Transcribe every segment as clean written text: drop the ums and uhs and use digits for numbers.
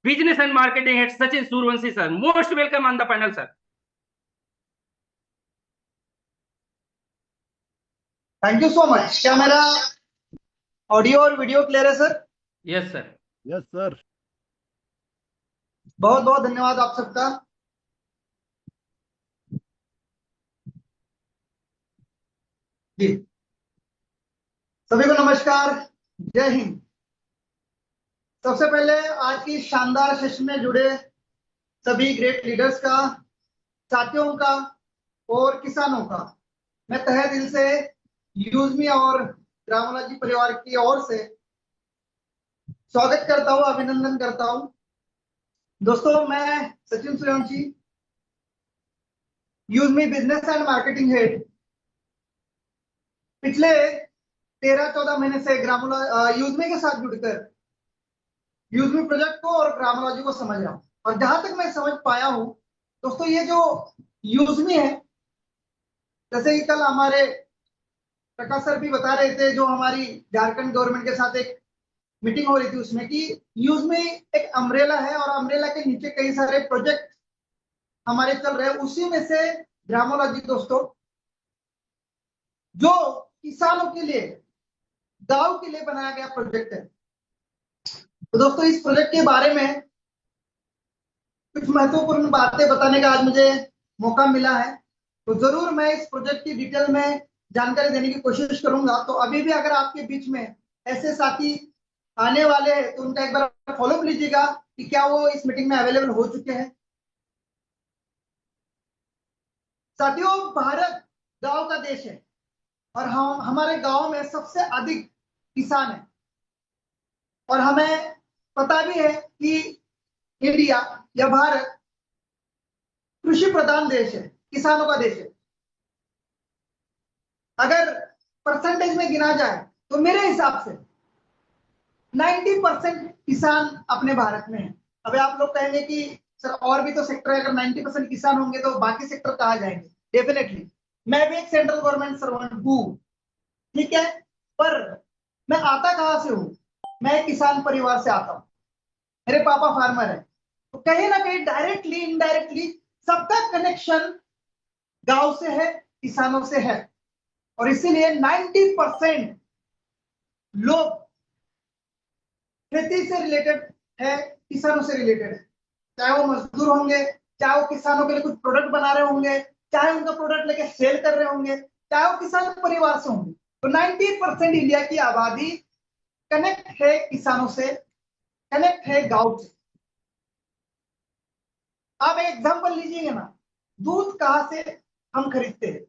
Business and Marketing Head Sachin Survanshi sir. Most welcome on the panel, sir. Thank you so much. क्या मेरा audio और video clear है sir? Yes, sir. Yes sir. बहुत बहुत धन्यवाद आप सबका। जी, सभी को नमस्कार, जय हिंद। सबसे पहले आज की शानदार सेशन में जुड़े सभी ग्रेट लीडर्स का, साथियों का और किसानों का मैं तहे दिल से यूजमी और ग्रामोलॉजी परिवार की ओर से स्वागत करता हूं, अभिनंदन करता हूं। दोस्तों, मैं सचिन सूर्यवंशी, यूजमी बिजनेस एंड मार्केटिंग हेड, पिछले 13-14 महीने से यूजमी के साथ जुड़कर यूजमी प्रोजेक्ट को और ग्रामोलॉजी को समझ रहा हूं। और जहां तक मैं समझ पाया हूं दोस्तों, ये जो यूजमी है, जैसे कि कल हमारे प्रकाश सर भी बता रहे थे, जो हमारी झारखंड गवर्नमेंट के साथ एक मीटिंग हो रही थी, उसमें कि यूजमी एक अम्ब्रेला है और अम्ब्रेला के नीचे कई सारे प्रोजेक्ट हमारे चल रहे हैं। उसी में से ग्रामोलॉजी दोस्तों, जो किसानों के लिए, गांव के लिए बनाया गया प्रोजेक्ट है। तो दोस्तों, इस प्रोजेक्ट के बारे में कुछ महत्वपूर्ण बातें बताने का आज मुझे मौका मिला है, तो जरूर मैं इस प्रोजेक्ट की डिटेल में जानकारी देने की कोशिश करूंगा। तो अभी भी अगर आपके बीच में ऐसे साथी आने वाले हैं तो उनका एक बार फॉलोअप लीजिएगा कि क्या वो इस मीटिंग में अवेलेबल हो चुके हैं। साथियों, भारत गांव का देश है और हम हमारे गांव में सबसे अधिक किसान है। और हमें पता भी है कि इंडिया या भारत कृषि प्रधान देश है, किसानों का देश है। अगर परसेंटेज में गिना जाए तो मेरे हिसाब से 90% किसान अपने भारत में है। अभी आप लोग कहेंगे कि सर और भी तो सेक्टर है, अगर 90% किसान होंगे तो बाकी सेक्टर कहाँ जाएंगे? डेफिनेटली मैं भी एक सेंट्रल गवर्नमेंट सर्वेंट हूँ, ठीक है, पर मैं आता कहां से हूँ? मैं किसान परिवार से आता हूँ, मेरे पापा फार्मर है। तो कहीं ना कहीं डायरेक्टली इनडायरेक्टली सबका कनेक्शन गांव से है, किसानों से है। और इसीलिए 90% लोग खेती से रिलेटेड है, किसानों से रिलेटेड है। चाहे वो मजदूर होंगे, चाहे वो किसानों के लिए कुछ प्रोडक्ट बना रहे होंगे, चाहे उनका प्रोडक्ट लेके सेल कर रहे होंगे, चाहे वो किसान परिवार से होंगे। तो 90% इंडिया की आबादी कनेक्ट है किसानों से, कनेक्ट है गांव से। आप एक एग्जांपल लीजिएगा ना, दूध कहां से हम खरीदते हैं?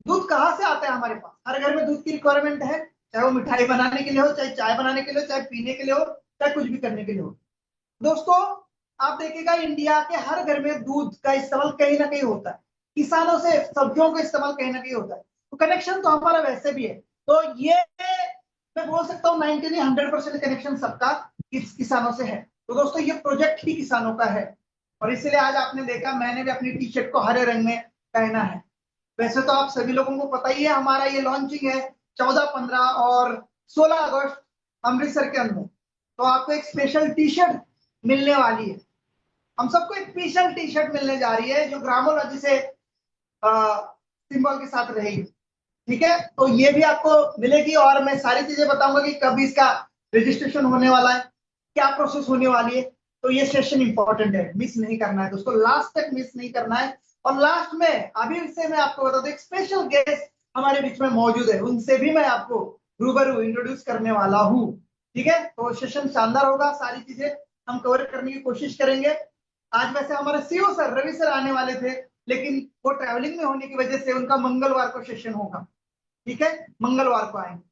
दूध कहां से आता है हमारे पास? हर घर में दूध की रिक्वायरमेंट है, चाहे वो मिठाई बनाने के लिए हो, चाहे चाय बनाने के लिए हो, चाहे पीने के लिए हो, चाहे कुछ भी करने के लिए हो। दोस्तों, आप देखिएगा इंडिया के हर घर में दूध का इस्तेमाल कहीं ना कहीं होता है, किसानों से सब्जियों का इस्तेमाल कहीं ना कहीं होता है। तो कनेक्शन तो हमारा वैसे भी है। तो ये मैं बोल सकता हूँ 90 नहीं 100% कनेक्शन सबका किसानों से है। तो दोस्तों, ये प्रोजेक्ट ही किसानों का है और इसलिए आज आपने देखा मैंने भी अपनी टी शर्ट को हरे रंग में पहना है। वैसे तो आप सभी लोगों को पता ही है, हमारा ये लॉन्चिंग है 14, 15 और 16 अगस्त अमृतसर के अंदर। तो आपको एक स्पेशल टी शर्ट मिलने वाली है। हम सबको एक स्पेशल टी शर्ट मिलने जा रही है जो ग्रामोलॉजी से सिंबल के साथ रहेगी, ठीक है। तो ये भी आपको मिलेगी और मैं सारी चीजें बताऊंगा कि कब इसका रजिस्ट्रेशन होने वाला है, क्या प्रोसेस होने वाली है। तो ये सेशन इंपॉर्टेंट है, मिस नहीं करना है दोस्तों, लास्ट तक मिस नहीं करना है। और लास्ट में अभी से मैं आपको बता दूं, एक स्पेशल गेस्ट हमारे बीच में मौजूद है, उनसे भी मैं आपको रूबरू इंट्रोड्यूस करने वाला हूँ, ठीक है। तो सेशन शानदार होगा, सारी चीजें हम कवर करने की कोशिश करेंगे। आज वैसे हमारे सीओ सर रवि सर आने वाले थे, लेकिन वो ट्रैवलिंग में होने की वजह से उनका मंगलवार को सेशन होगा, ठीक है, मंगलवार को आएंगे।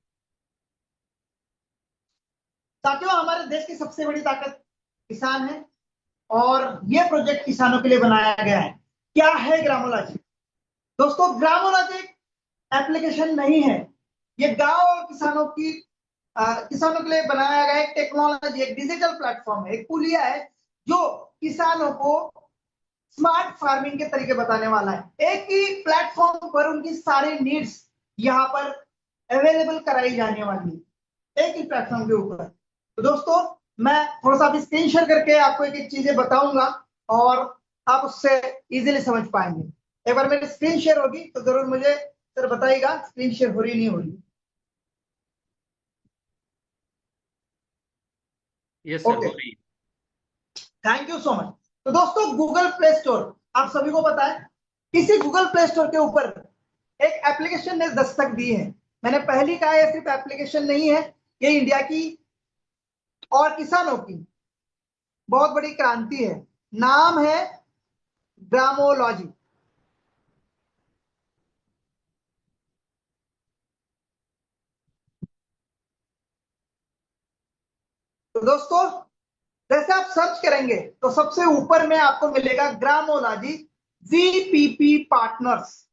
साथियों, हमारे देश की सबसे बड़ी ताकत किसान है और ये प्रोजेक्ट किसानों के लिए बनाया गया है। क्या है ग्रामोलॉजी? दोस्तों, ग्रामोलॉजी एक एप्लीकेशन नहीं है, ये गांव और किसानों के लिए बनाया गया एक टेक्नोलॉजी, एक डिजिटल प्लेटफॉर्म है, एक पुलिया है जो किसानों को स्मार्ट फार्मिंग के तरीके बताने वाला है। एक ही प्लेटफॉर्म पर उनकी सारी नीड्स यहाँ पर अवेलेबल कराई जाने वाली है, एक ही प्लेटफॉर्म के ऊपर। तो दोस्तों, मैं थोड़ा सा अभी स्क्रीन शेयर करके आपको एक एक चीजें बताऊंगा और आप उससे इजीली समझ पाएंगे। एक बार मेरी स्क्रीन शेयर होगी तो जरूर मुझे सर बताइएगा स्क्रीन शेयर हो रही नहीं हो रही। यस सर, ओके, हो रही है। Thank you so much. तो दोस्तों गूगल प्ले स्टोर आप सभी को पता है, इसी गूगल प्ले स्टोर के ऊपर एक एप्लीकेशन ने दस्तक दी है। मैंने पहली कहा है सिर्फ एप्लीकेशन नहीं है, ये इंडिया की और किसानों की बहुत बड़ी क्रांति है। नाम है ग्रामोलॉजी। तो दोस्तों जैसे आप सर्च करेंगे तो सबसे ऊपर में आपको मिलेगा ग्रामोलॉजी जीपीपी पार्टनर्स,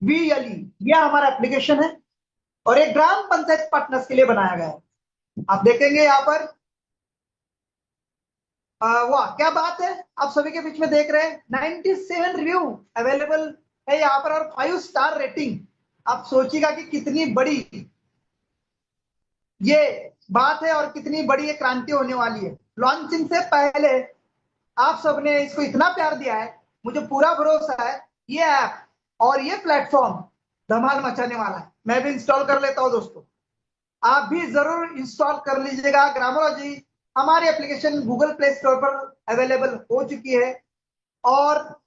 VLE। यह हमारा एप्लीकेशन है और ये ग्राम पंचायत पार्टनर्स के लिए बनाया गया है। आप देखेंगे यहाँ पर वाह क्या बात है, आप सभी के बीच में देख रहे हैं 97 रिव्यू अवेलेबल है यहाँ पर और 5 स्टार रेटिंग। आप सोचिएगा कि कितनी बड़ी ये बात है और कितनी बड़ी ये क्रांति होने वाली है। लॉन्चिंग से पहले आप सबने इसको इतना प्यार दिया है, मुझे पूरा भरोसा है ये ऐप और ये प्लेटफॉर्म धमाल मचाने वाला है। मैं भी इंस्टॉल कर लेता हूं दोस्तों, आप भी जरूर इंस्टॉल कर लीजिएगा। ग्रामोलॉजी हमारी एप्लीकेशन गूगल प्ले स्टोर पर अवेलेबल हो चुकी है और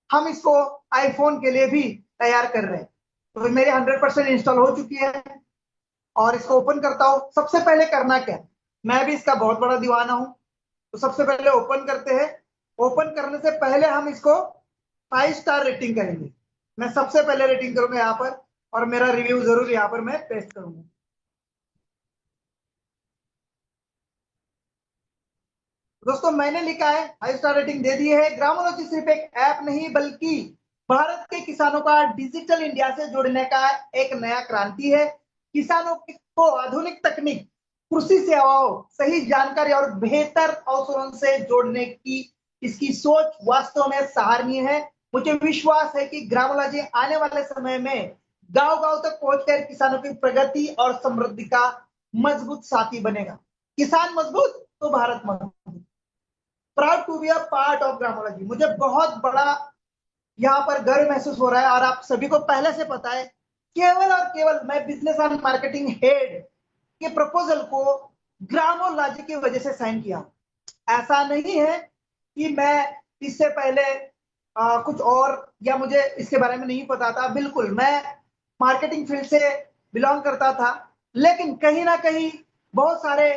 हम इसको आईफोन के लिए भी तैयार कर रहे हैं। तो मेरी 100% इंस्टॉल हो चुकी है और इसको ओपन करता हूं। सबसे पहले करना क्या है, मैं भी इसका बहुत बड़ा दीवाना हूं, तो सबसे पहले ओपन करते हैं। ओपन करने से पहले हम इसको 5 स्टार रेटिंग करेंगे। मैं सबसे पहले रेटिंग करूंगा यहाँ पर और मेरा रिव्यू जरूर यहाँ पर मैं पेस्ट करूंगा। दोस्तों मैंने लिखा है 5 स्टार रेटिंग दे दी है। ग्रामोलॉजी सिर्फ एक ऐप नहीं बल्कि भारत के किसानों का डिजिटल इंडिया से जुड़ने का एक नया क्रांति है। किसानों को आधुनिक तकनीक, कृषि सेवाओं, सही जानकारी और बेहतर अवसरों से जोड़ने की इसकी सोच वास्तव में सराहनीय है। मुझे विश्वास है कि ग्रामोलॉजी आने वाले समय में गांव गांव तक पहुंचकर किसानों की प्रगति और समृद्धि का मजबूत साथी बनेगा। किसान मजबूत तो भारत मजबूत। Proud to be a part of Gramology. मुझे बहुत बड़ा यहाँ पर गर्व महसूस हो रहा है और आप सभी को पहले से पता है, केवल और केवल मैं बिजनेस एंड मार्केटिंग हेड के प्रपोजल को ग्रामोलॉजी की वजह से साइन किया। ऐसा नहीं है कि मैं इससे पहले कुछ और या मुझे इसके बारे में नहीं पता था। बिल्कुल मैं मार्केटिंग फील्ड से बिलोंग करता था, लेकिन कहीं ना कहीं बहुत सारे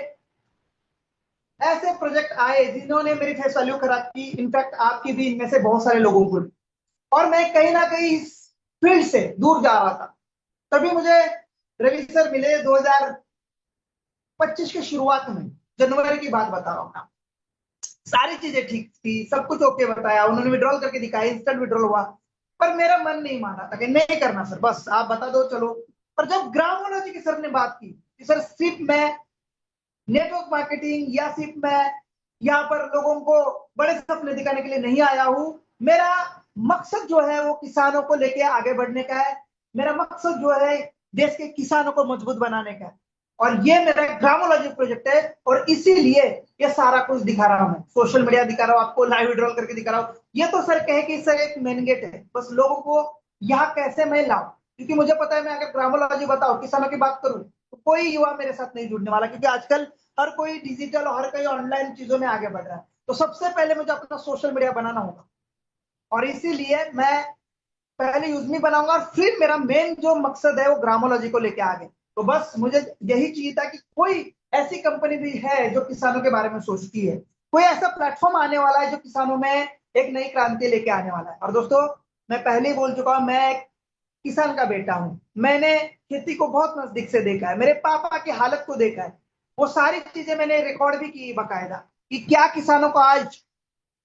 ऐसे प्रोजेक्ट आए जिन्होंने मेरी फेस वैल्यू खराब की, इनफैक्ट आपकी भी, इनमें से बहुत सारे लोगों को। और मैं कहीं ना कहीं इस फील्ड से दूर जा रहा था। तभी मुझे रवि सर मिले 2025 की शुरुआत में, जनवरी की बात बता रहा हूँ मैं। सारी चीजें ठीक थी, सब कुछ ओके बताया, उन्होंने विड्रॉल करके दिखाया, इंस्टेंट विड्रॉल हुआ। पर मेरा मन नहीं माना था कि नहीं करना सर, बस आप बता दो चलो। पर जब ग्रामोलॉजी की सर ने बात की कि सर सिर्फ मैं नेटवर्क मार्केटिंग या सिर्फ मैं यहाँ पर लोगों को बड़े सपने दिखाने के लिए नहीं आया हूँ, मेरा मकसद जो है वो किसानों को लेके आगे बढ़ने का है। मेरा मकसद जो है देश के किसानों को मजबूत बनाने का है और ये मेरा ग्रामोलॉजी प्रोजेक्ट है। और इसीलिए ये सारा कुछ दिखा रहा हूं, सोशल मीडिया दिखा रहा हूं, आपको लाइव विड्रॉल करके दिखा रहा हूं। ये तो सर कहे कि सर एक मेन गेट है, बस लोगों को यहाँ कैसे मैं लाऊं, क्योंकि मुझे पता है मैं अगर ग्रामोलॉजी बताऊं, किसानों की बात करूं, तो कोई युवा मेरे साथ नहीं जुड़ने वाला, क्योंकि आजकल हर कोई डिजिटल और हर कोई ऑनलाइन चीजों में आगे बढ़ रहा है। तो सबसे पहले मुझे अपना सोशल मीडिया बनाना होगा और इसीलिए मैं पहले यूजमी बनाऊंगा और फिर मेरा मेन जो मकसद है वो ग्रामोलॉजी को लेके आगे। तो बस मुझे यही चाहिए था कि कोई ऐसी कंपनी भी है जो किसानों के बारे में सोचती है, कोई ऐसा प्लेटफॉर्म आने वाला है जो किसानों में एक नई क्रांति लेके आने वाला है। और दोस्तों मैं पहले ही बोल चुका हूं, मैं एक किसान का बेटा हूं। मैंने खेती को बहुत नजदीक से देखा है, मेरे पापा की हालत को देखा है। वो सारी चीजें मैंने रिकॉर्ड भी की बकायदा कि क्या किसानों को आज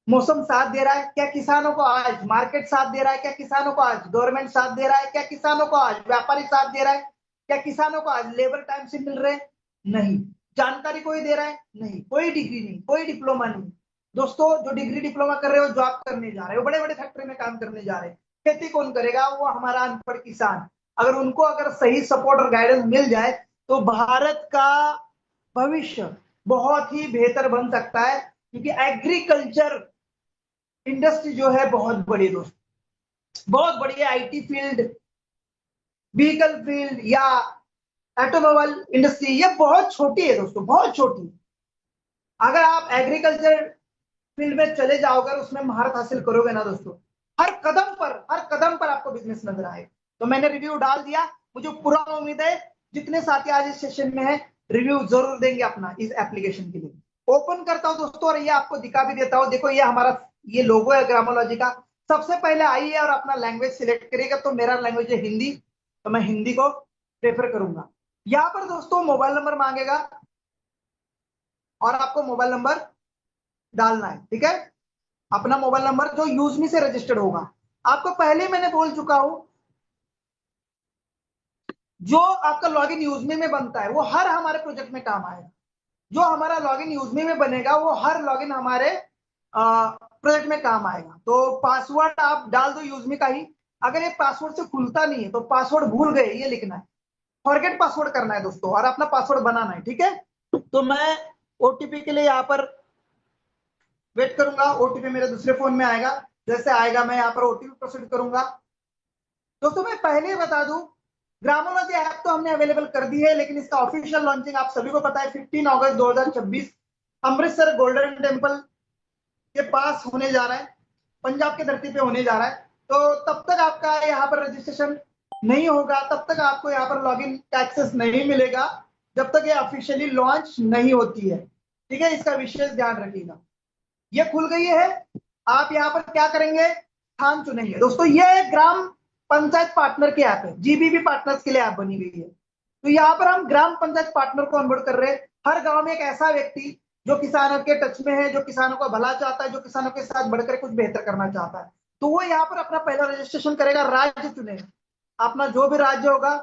मौसम साथ दे रहा है, क्या किसानों को आज मार्केट साथ दे रहा है, क्या किसानों को आज गवर्नमेंट साथ दे रहा है, क्या किसानों को आज व्यापारी साथ दे रहा है, क्या किसानों को आज लेबर टाइम से मिल रहे हैं, नहीं। जानकारी कोई दे रहा है, नहीं। कोई डिग्री नहीं, कोई डिप्लोमा नहीं। दोस्तों जो डिग्री डिप्लोमा कर रहे हो, जॉब करने जा रहे हो, बड़े बड़े फैक्ट्री में काम करने जा रहे हैं, खेती कौन करेगा? वो हमारा अनपढ़ किसान। अगर उनको अगर सही सपोर्ट और गाइडेंस मिल जाए तो भारत का भविष्य बहुत ही बेहतर बन सकता है, क्योंकि एग्रीकल्चर इंडस्ट्री जो है बहुत बड़ी दोस्त, बहुत बड़ी है। आईटी फील्ड, व्हीकल फील्ड या ऑटोमोबाइल इंडस्ट्री, ये बहुत छोटी है दोस्तों, बहुत छोटी। अगर आप एग्रीकल्चर फील्ड में चले जाओगे, उसमें महारत हासिल करोगे ना दोस्तों, हर कदम पर आपको बिजनेस नजर आएगा। तो मैंने रिव्यू डाल दिया, मुझे पूरा उम्मीद है जितने साथी आज इस सेशन में है रिव्यू जरूर देंगे अपना इस एप्लीकेशन के लिए। ओपन करता हूं दोस्तों और ये आपको दिखा भी देता हूं। देखो ये हमारा ये लोगो है ग्रामोलॉजी का। सबसे पहले आइए और अपना लैंग्वेज सिलेक्ट करिएगा। तो मेरा लैंग्वेज है हिंदी, तो मैं हिंदी को प्रेफर करूंगा। यहाँ पर दोस्तों मोबाइल नंबर मांगेगा और आपको मोबाइल नंबर डालना है, ठीक है। अपना मोबाइल नंबर जो यूजमी से रजिस्टर्ड होगा। आपको पहले मैंने बोल चुका हूं, जो आपका लॉगिन यूजमी में बनता है वो हर हमारे प्रोजेक्ट में काम आएगा। जो हमारा लॉगिन यूजमी में बनेगा वो हर लॉगिन हमारे प्रोजेक्ट में काम आएगा। तो पासवर्ड आप डाल दो यूजमी का ही। अगर ये पासवर्ड से खुलता नहीं है तो पासवर्ड भूल गए ये लिखना है, फॉरगेट पासवर्ड करना है दोस्तों, और अपना पासवर्ड बनाना है, ठीक है। तो मैं ओटीपी के लिए यहाँ पर वेट करूंगा। ओटीपी मेरे दूसरे फोन में आएगा, जैसे आएगा मैं यहाँ पर ओटीपी प्रोसीड करूंगा। दोस्तों मैं पहले ही बता दूं, ग्रामोलॉजी ऐप तो हमने अवेलेबल कर दी है, लेकिन इसका ऑफिशियल लॉन्चिंग आप सभी को पता है 15 अगस्त 2026 अमृतसर गोल्डन टेम्पल के पास होने जा रहा है, पंजाब की धरती पे होने जा रहा है। तो तब तक आपका यहाँ पर रजिस्ट्रेशन नहीं होगा, तब तक आपको यहाँ पर लॉगिन का एक्सेस नहीं मिलेगा, जब तक ये ऑफिशियली लॉन्च नहीं होती है, ठीक है। इसका विशेष ध्यान रखिएगा। ये खुल गई है। आप यहाँ पर क्या करेंगे, स्थान चुनेंगे। दोस्तों ये ग्राम पंचायत पार्टनर की ऐप है, जीबीबी पार्टनर्स के लिए ऐप बनी हुई है। तो यहाँ पर हम ग्राम पंचायत पार्टनर को ऑनबोर्ड कर रहे हैं। हर गांव में एक ऐसा व्यक्ति जो किसानों के टच में है, जो किसानों का भला चाहता है, जो किसानों के साथ बढ़कर कुछ बेहतर करना चाहता है, तो वो यहाँ पर अपना पहला रजिस्ट्रेशन करेगा। राज्य चुनेगा अपना जो भी राज्य होगा,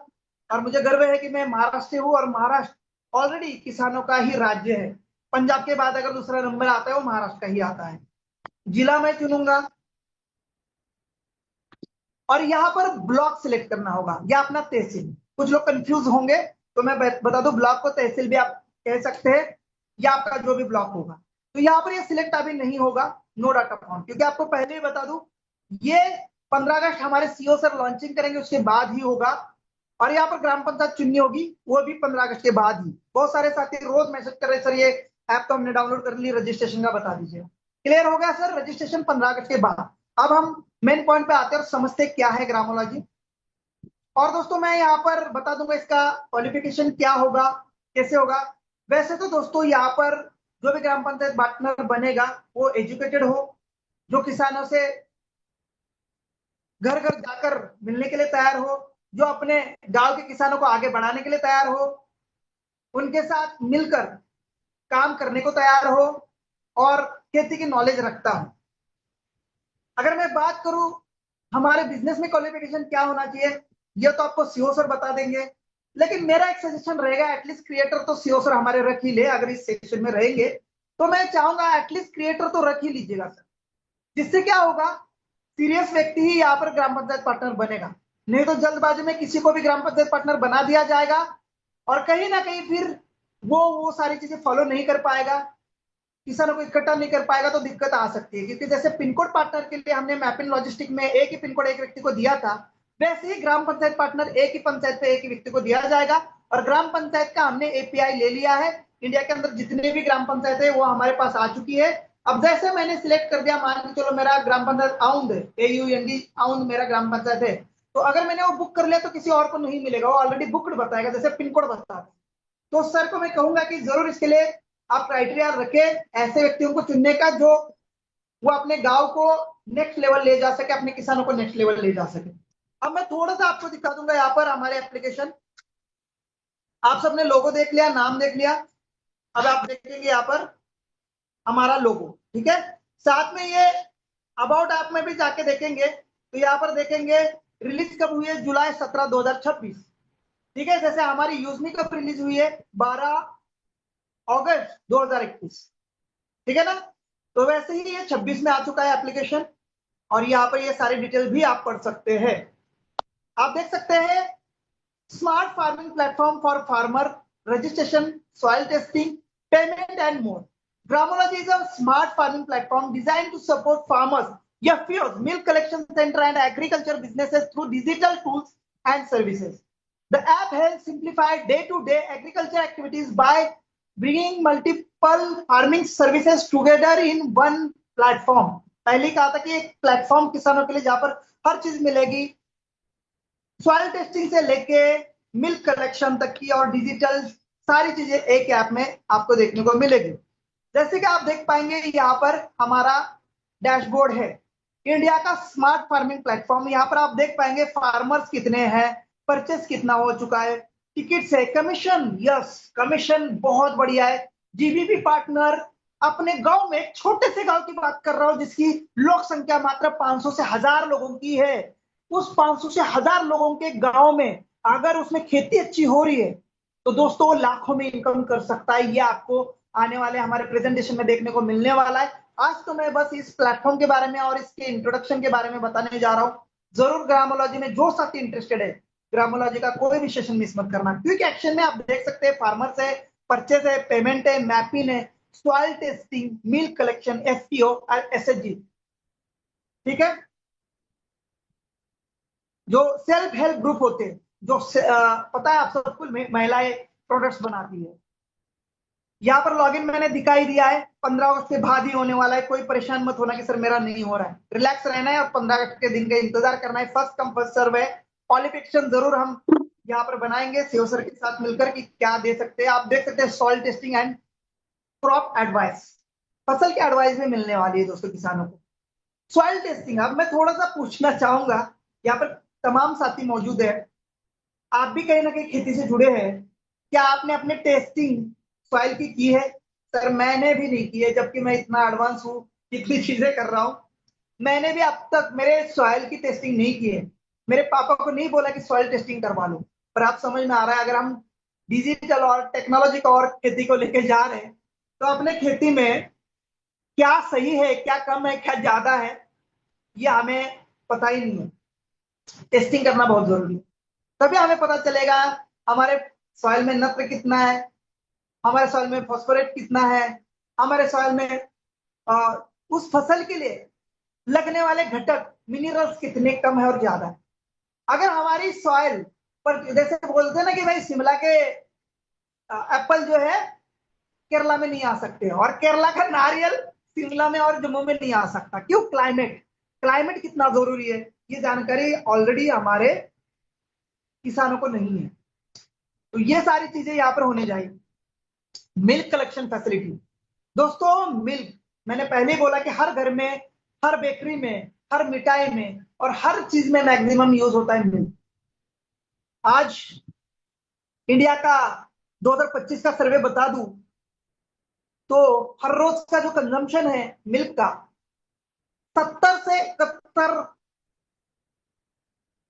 और मुझे गर्व है कि मैं महाराष्ट्र से हूँ और महाराष्ट्र ऑलरेडी किसानों का ही राज्य है। पंजाब के बाद अगर दूसरा नंबर आता है वो महाराष्ट्र का ही आता है। जिला मैं चुनूंगा और यहाँ पर ब्लॉक सिलेक्ट करना होगा या अपना तहसील। कुछ लोग कंफ्यूज होंगे तो मैं बता दूं, ब्लॉक को तहसील भी आप कह सकते हैं, या आपका जो भी ब्लॉक होगा। तो यहाँ पर ये सिलेक्ट अभी नहीं होगा, नो डाटा फाउंड, क्योंकि आपको पहले ही बता दूं ये 15 अगस्त हमारे सीओ सर लॉन्चिंग करेंगे, उसके बाद ही होगा। और यहाँ पर ग्राम पंचायत चुननी होगी, वो भी 15 अगस्त के बाद ही। बहुत सारे साथी रोज मैसेज कर रहे सर ये ऐप तो हमने डाउनलोड कर ली, रजिस्ट्रेशन का बता दीजिए। क्लियर हो गया सर, रजिस्ट्रेशन 15 अगस्त के बाद। अब हम मेन पॉइंट पे आते हैं और समझते क्या है ग्रामोलॉजी। और दोस्तों मैं यहाँ पर बता दूंगा इसका क्वालिफिकेशन क्या होगा, कैसे होगा। वैसे तो दोस्तों यहाँ पर जो भी ग्राम पंचायत पार्टनर बनेगा वो एजुकेटेड हो, जो किसानों से घर घर जाकर मिलने के लिए तैयार हो, जो अपने गांव के किसानों को आगे बढ़ाने के लिए तैयार हो, उनके साथ मिलकर काम करने को तैयार हो, और खेती की नॉलेज रखता हो। अगर मैं बात करूं हमारे बिजनेस में क्वालिफिकेशन क्या होना चाहिए, ये तो आपको सीओ सर बता देंगे, लेकिन मेरा एक सजेशन रहेगा, एटलीस्ट क्रिएटर तो सीओ सर हमारे रख ही ले। अगर इस सेक्शन में रहेंगे तो मैं चाहूंगा एटलीस्ट क्रिएटर तो रख ही लीजिएगा सर। जिससे क्या होगा, सीरियस व्यक्ति ही यहाँ पर ग्राम पंचायत पार्टनर बनेगा, नहीं तो जल्दबाजी में किसी को भी ग्राम पंचायत पार्टनर बना दिया जाएगा और कहीं ना कहीं फिर वो सारी चीजें फॉलो नहीं कर पाएगा, किसानों को इकट्ठा नहीं कर पाएगा, तो दिक्कत आ सकती है। क्योंकि जैसे पिन कोड पार्टनर के लिए हमने मैपिन लॉजिस्टिक में एक ही पिन कोड एक व्यक्ति को दिया था, वैसे ही ग्राम पंचायत पार्टनर एक ही पंचायत पे एक ही व्यक्ति को दिया जाएगा। और ग्राम पंचायत का हमने एपीआई ले लिया है, इंडिया के अंदर जितने भी ग्राम पंचायत है वो हमारे पास आ चुकी है। अब जैसे मैंने सिलेक्ट कर दिया, मान के चलो मेरा ग्राम पंचायत आउंद है, AUND आउंद मेरा ग्राम पंचायत है, तो अगर मैंने वो बुक कर लिया तो किसी और को नहीं मिलेगा, वो ऑलरेडी बुक्ड बताएगा, जैसे पिन कोड बताता है। तो सर को मैं कहूंगा कि जरूर इसके लिए आप क्राइटेरिया रखें ऐसे व्यक्तियों को चुनने का, जो वो अपने गांव को नेक्स्ट लेवल ले जा सके, अपने किसानों को नेक्स्ट लेवल ले जा सके। अब मैं थोड़ा सा आपको दिखा दूंगा यहाँ पर हमारे एप्लीकेशन। आप सबने लोगो देख लिया, नाम देख लिया, अब आप देखेंगे यहाँ पर हमारा लोगो, ठीक है। साथ में ये अबाउट ऐप में भी जाके देखेंगे तो यहाँ पर देखेंगे रिलीज कब हुई है, जुलाई 17 2026, ठीक है। जैसे हमारी यूजमी कब रिलीज हुई है, 12 अगस्त 2021, ठीक है ना। तो वैसे ही ये 26 में आ चुका है एप्लीकेशन, और यहाँ पर ये सारी डिटेल भी आप पढ़ सकते हैं। आप देख सकते हैं smart farming platform for farmer, registration, soil testing, payment and more. Gramology is a smart farming platform designed to support farmers, FPOs, milk collection center and agriculture businesses through digital tools and services. The app helps simplify day-to-day agriculture activities by bringing multiple farming services together in one platform. पहले कहा था कि एक platform किसानों के लिए जहां पर हर चीज मिलेगी, सॉइल टेस्टिंग से लेके मिल्क कलेक्शन तक की और डिजिटल सारी चीजें एक ऐप में आपको देखने को मिलेगी। जैसे कि आप देख पाएंगे यहाँ पर हमारा डैशबोर्ड है, इंडिया का स्मार्ट फार्मिंग प्लेटफॉर्म। यहाँ पर आप देख पाएंगे फार्मर्स कितने हैं, परचेस कितना हो चुका है, टिकट से कमीशन, यस कमीशन बहुत बढ़िया है। जीबीपी पार्टनर अपने गांव में, छोटे से गांव की बात कर रहा हूं जिसकी लोक संख्या मात्र 500 से 1000 लोगों की है, उस 500 से 1000 लोगों के गांव में अगर उसमें खेती अच्छी हो रही है तो दोस्तों वो लाखों में इनकम कर सकता है। ये आपको आने वाले हमारे प्रेजेंटेशन में देखने को मिलने वाला है। आज तो मैं बस इस प्लेटफॉर्म के बारे में और इसके इंट्रोडक्शन के बारे में बताने जा रहा हूं। जरूर ग्रामोलॉजी में जो साथी इंटरेस्टेड है, ग्रामोलॉजी का कोई भी सेशन मिस मत करना। क्विक एक्शन में आप देख सकते हैं फार्मर्स है, परचेस है, पेमेंट है, मैपिंग है, soil testing, milk collection, FPO और एसएचजी। ठीक है, जो सेल्फ हेल्प ग्रुप होते हैं, जो पता है आप सबको महिलाएं प्रोडक्ट्स बनाती है। यहाँ पर लॉगिन मैंने दिखाई दिया है, 15 अगस्त के बाद ही होने वाला है। कोई परेशान मत होना कि सर मेरा नहीं हो रहा है, रिलैक्स रहना है और 15 अगस्त के दिन का इंतजार करना है। फर्स्ट कम फर्स्ट सर्व है। क्वालिफिकेशन जरूर हम यहाँ पर बनाएंगे सीओ सर के साथ मिलकर कि क्या दे सकते हैं। आप देख सकते हैं soil testing and crop advice, फसल की एडवाइस भी मिलने वाली है दोस्तों किसानों को। सॉइल टेस्टिंग, अब मैं थोड़ा सा पूछना चाहूंगा, यहाँ पर तमाम साथी मौजूद है, आप भी कहीं ना कहीं खेती से जुड़े हैं, क्या आपने अपने टेस्टिंग सॉइल की है? सर मैंने भी नहीं की है, जबकि मैं इतना एडवांस हूँ, कितनी चीजें कर रहा हूँ, मैंने भी अब तक मेरे सॉइल की टेस्टिंग नहीं की है। मेरे पापा को नहीं बोला कि सॉइल टेस्टिंग करवा लो। पर आप समझ में आ रहा है, अगर हम डिजिटल और टेक्नोलॉजी को और खेती को लेकर जा रहे हैं तो अपने खेती में क्या सही है, क्या कम है, क्या ज्यादा है, ये हमें पता ही नहीं है। टेस्टिंग करना बहुत जरूरी है, तभी हमें पता चलेगा हमारे सॉइल में नत्र कितना है, हमारे सॉइल में फॉस्फोरेट कितना है, हमारे सॉइल में उस फसल के लिए लगने वाले घटक मिनरल्स कितने कम है और ज्यादा है। अगर हमारी सॉइल पर, जैसे बोलते हैं ना कि भाई शिमला के एप्पल जो है केरला में नहीं आ सकते, और केरला का नारियल शिमला में और जम्मू में नहीं आ सकता। क्यों? क्लाइमेट कितना जरूरी है, ये जानकारी ऑलरेडी हमारे किसानों को नहीं है। तो ये सारी चीजें यहाँ पर होने जाएगी। मिल्क कलेक्शन फैसिलिटी, दोस्तों मिल्क मैंने पहले ही बोला कि हर घर में, हर बेकरी में, हर मिठाई में और हर चीज में मैक्सिमम यूज होता है मिल्क। आज इंडिया का 2025 का सर्वे बता दूं तो हर रोज का जो कंजम्पशन है मिल्क का 70 से 71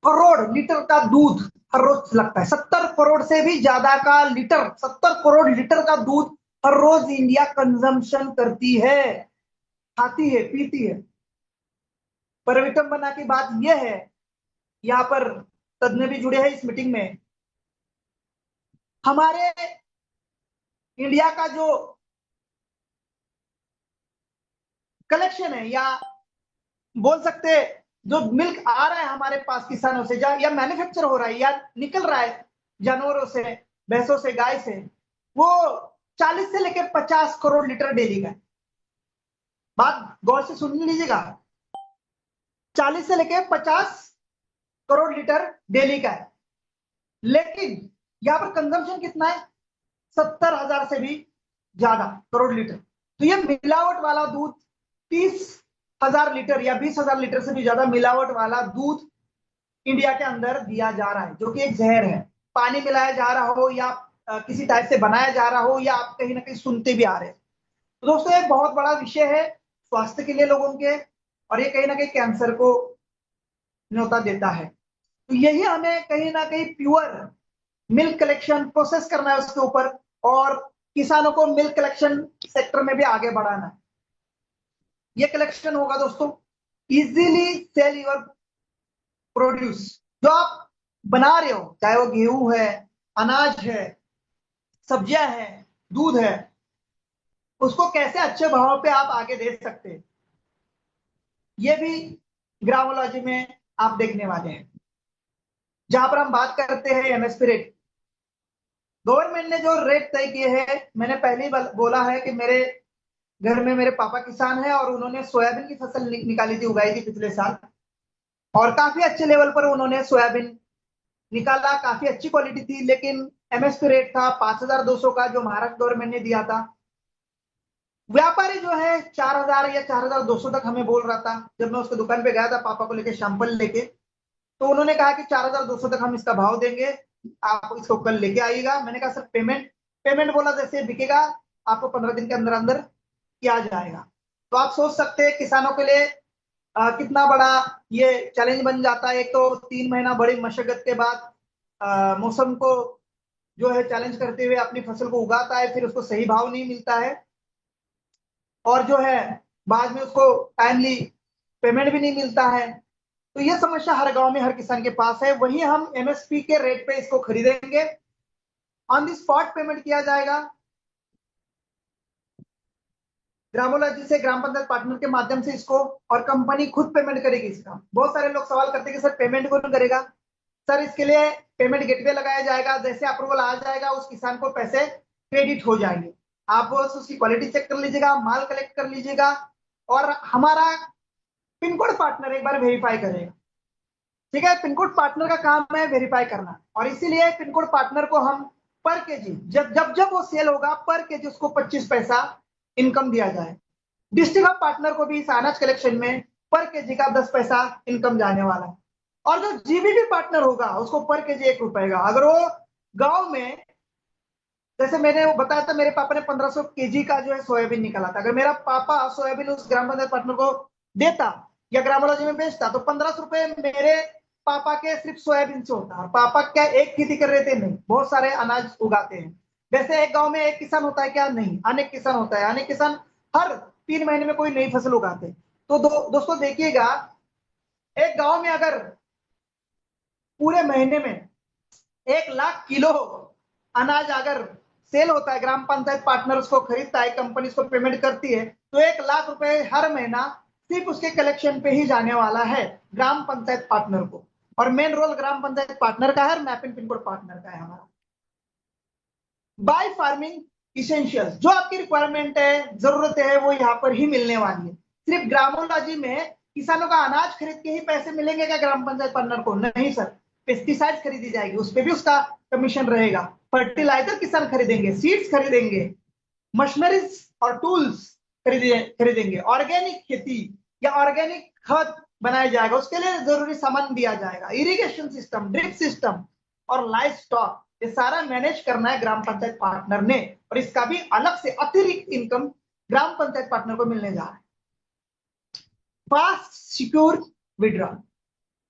करोड़ लीटर का दूध हर रोज लगता है। 70 करोड़ से भी ज्यादा का लीटर, 70 करोड़ लीटर का दूध हर रोज इंडिया कंजम्पशन करती है, खाती है, पीती है। पर विटंबना की बात यह है, यहाँ पर तज्ञ भी जुड़े हैं इस मीटिंग में, हमारे इंडिया का जो कलेक्शन है, या बोल सकते हैं जो मिल्क आ रहा है हमारे पास किसानों से, या मैन्युफैक्चर हो रहा है या निकल रहा है जानवरों से, भैंसों से, गाय से, वो 40 से लेकर 50 करोड़ लीटर डेली का है। बात गौर से सुन लीजिएगा, 40 से लेकर 50 करोड़ लीटर डेली का है, लेकिन यहां पर कंजम्पशन कितना है? 70,000 से भी ज्यादा करोड़ लीटर। तो ये मिलावट वाला दूध 30,000 लीटर या 20,000 लीटर से भी ज्यादा मिलावट वाला दूध इंडिया के अंदर दिया जा रहा है, जो कि एक जहर है। पानी मिलाया जा रहा हो या किसी टाइप से बनाया जा रहा हो, या आप कहीं ना कहीं सुनते भी आ रहे हैं। तो दोस्तों एक बहुत बड़ा विषय है स्वास्थ्य के लिए लोगों के, और ये कहीं ना कहीं कैंसर को न्योता देता है। तो यही हमें कहीं ना कहीं प्योर मिल्क कलेक्शन प्रोसेस करना है उसके ऊपर, और किसानों को मिल्क कलेक्शन सेक्टर में भी आगे बढ़ाना है। ये कलेक्शन होगा दोस्तों, इजीली सेल योर प्रोड्यूस, जो आप बना रहे हो, चाहे वो गेहूं है, अनाज है, सब्जियां हैं, दूध है, उसको कैसे अच्छे भाव पे आप आगे दे सकते हैं, ये भी ग्रामोलॉजी में आप देखने वाले हैं। जहां पर हम बात करते हैं एमएसपी रेट, गवर्नमेंट ने जो रेट तय किए हैं, मैंने पहले ही बोला है कि मेरे घर में मेरे पापा किसान है और उन्होंने सोयाबीन की फसल निकाली थी, उगाई थी पिछले साल, और काफी अच्छे लेवल पर उन्होंने सोयाबीन निकाला, काफी अच्छी क्वालिटी थी। लेकिन एमएसपी रेट था 5,200 का जो महाराष्ट्र गवर्नमेंट ने दिया था। व्यापारी जो है 4,000 या 4,200 तक हमें बोल रहा था। जब मैं उसके दुकान पे गया था पापा को लेके सैंपल लेके, तो उन्होंने कहा कि 4,200 तक हम इसका भाव देंगे, आप इसको कल लेके आइएगा। मैंने कहा सर पेमेंट, पेमेंट बोला जैसे बिकेगा आपको 15 दिन के अंदर अंदर किया जाएगा। तो आप सोच सकते हैं किसानों के लिए कितना बड़ा ये चैलेंज बन जाता है। एक तो 3 महीना बड़ी मशक्कत के बाद मौसम को जो है चैलेंज करते हुए अपनी फसल को उगाता है, फिर उसको सही भाव नहीं मिलता है, और जो है बाद में उसको टाइमली पेमेंट भी नहीं मिलता है। तो ये समस्या हर गांव में हर किसान के पास है। वही हम एमएसपी के रेट पे इसको खरीदेंगे, ऑन दी स्पॉट पेमेंट किया जाएगा ग्रामोलॉजी से, ग्राम पंचायत पार्टनर के माध्यम से इसको, और कंपनी खुद पेमेंट करेगी इसका। बहुत सारे लोग सवाल करते हैं कि सर पेमेंट कौन करेगा। सर इसके लिए पेमेंट गेटवे लगाया जाएगा, जैसे अप्रूवल आ जाएगा उस किसान को पैसे क्रेडिट हो जाएंगे। आप बस उसकी क्वालिटी चेक कर लीजिएगा, माल कलेक्ट कर लीजिएगा, और हमारा पिन कोड पार्टनर एक बार वेरीफाई करेगा। ठीक है, पिन कोड पार्टनर का काम है वेरीफाई करना, और इसीलिए पिन कोड पार्टनर को हम पर केजी जब जब जब वो सेल होगा पर केजी उसको 25 पैसा इनकम दिया जाए। डिस्ट्रिक्ट ऑफ पार्टनर को भी इस अनाज कलेक्शन में पर केजी का 10 पैसा इनकम जाने वाला है। और जो जीबीबी पार्टनर होगा उसको पर केजी 1 रुपए का। अगर वो गांव में, जैसे मैंने वो बताया था मेरे पापा ने 1500 केजी का जो है सोयाबीन निकाला था, अगर मेरा पापा सोयाबीन उस ग्राम पंचायत पार्टनर को देता या ग्रामोलॉजी में बेचता, तो 1500 रुपए मेरे पापा के सिर्फ सोयाबीन से होता। और पापा क्या एक खेती कर रहे थे? नहीं, बहुत सारे अनाज उगाते हैं। वैसे एक गांव में एक किसान होता है क्या? नहीं, अनेक किसान होता है। अनेक किसान हर 3 महीने में कोई नई फसल उगाते। तो दोस्तों देखिएगा, एक गांव में अगर पूरे महीने में 1 लाख किलो अनाज अगर सेल होता है, ग्राम पंचायत पार्टनर उसको खरीदता है, कंपनी उसको पेमेंट करती है, तो 1 लाख रुपए हर महीना सिर्फ उसके कलेक्शन पे ही जाने वाला है ग्राम पंचायत पार्टनर को। और मेन रोल ग्राम पंचायत पार्टनर का है, मैपिंग पिन कोड पार्टनर का है हमारा। बाय फार्मिंग इसेंशियल्स, जो आपकी रिक्वायरमेंट है, जरूरत है, वो यहाँ पर ही मिलने वाली है। सिर्फ ग्रामोलॉजी में किसानों का अनाज खरीद के ही पैसे मिलेंगे क्या ग्राम पंचायत पार्टनर को? नहीं सर, पेस्टिसाइड खरीदी जाएगी, उस पर भी उसका कमीशन रहेगा। फर्टिलाइजर किसान खरीदेंगे, सीड्स खरीदेंगे, मशीनरीज और टूल्स खरीदेंगे, ऑर्गेनिक खेती या ऑर्गेनिक खाद बनाया जाएगा, उसके लिए जरूरी सामान दिया जाएगा, इरिगेशन सिस्टम, ड्रिप सिस्टम और लाइफ स्टॉक, ये सारा मैनेज करना है ग्राम पंचायत पार्टनर ने, और इसका भी अलग से अतिरिक्त इनकम ग्राम पंचायत पार्टनर को मिलने जा रहा है। फास्ट सिक्योर विड्रॉल,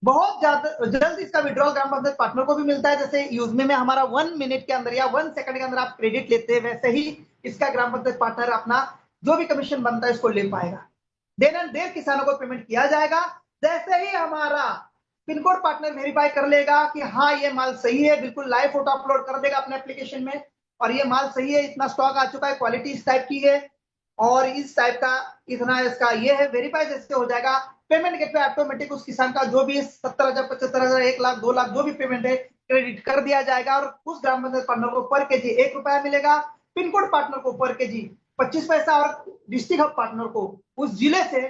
बहुत ज्यादा जल्द इसका विड्रॉल ग्राम पंचायत पार्टनर को भी मिलता है। जैसे यूजमे में हमारा 1 मिनट के अंदर या 1 सेकंड के अंदर आप क्रेडिट लेते हैं, वैसे ही इसका ग्राम पंचायत पार्टनर अपना जो भी कमीशन बनता है इसको ले पाएगा। देन एंड देर किसानों को पेमेंट किया जाएगा। जैसे ही हमारा पिन कोड पार्टनर वेरीफाई कर लेगा कि हाँ ये माल सही है, बिल्कुल लाइव फोटो अपलोड कर देगा अपने एप्लीकेशन में, और ये माल सही है, इतना स्टॉक आ चुका है, क्वालिटी इस टाइप की है, और इस टाइप का इतना इसका ये है, वेरीफाई जैसे हो जाएगा, पेमेंट गेट पे ऑटोमेटिक उस किसान का जो भी 70,000, 75,000, 1 लाख, 2 लाख जो भी पेमेंट है क्रेडिट कर दिया जाएगा, और उस ग्राम पंचायत पार्टनर को पर केजी 1 रुपया मिलेगा, पिन कोड पार्टनर को पर केजी 25 पैसा, और डिस्ट्रिक्ट हब पार्टनर को उस जिले से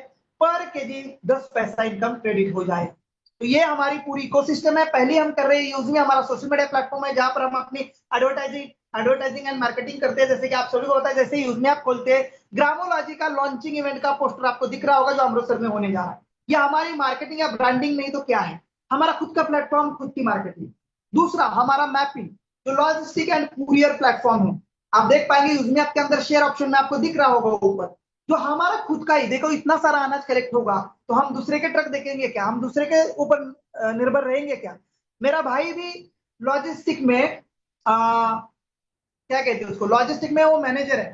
पर केजी 10 पैसा इनकम क्रेडिट हो जाए। तो ये हमारी पूरी इकोसिस्टम है। पहले हम कर रहे हैं यूज में, हमारा सोशल मीडिया प्लेटफॉर्म है जहां पर हम अपनी एडवर्टाइजिंग एंड मार्केटिंग करते हैं। जैसे कि आप सभी को पता है, जैसे यूज में आप खोलते हैं, ग्रामोलॉजी का लॉन्चिंग इवेंट का पोस्टर आपको दिख रहा होगा जो अमृतसर में होने जा रहा है। ये हमारी मार्केटिंग या ब्रांडिंग नहीं तो क्या है? हमारा खुद का प्लेटफॉर्म, खुद की मार्केटिंग। दूसरा हमारा मैपिंग, जो लॉजिस्टिक एंड कुरियर प्लेटफॉर्म है, आप देख पाएंगे यूज में आपके अंदर शेयर ऑप्शन में आपको दिख रहा होगा ऊपर, जो हमारा खुद का ही। देखो इतना सारा अनाज कलेक्ट होगा तो हम दूसरे के ट्रक देखेंगे क्या? हम दूसरे के ऊपर निर्भर रहेंगे क्या? मेरा भाई भी लॉजिस्टिक में क्या कहते हैं उसको, लॉजिस्टिक में वो मैनेजर है,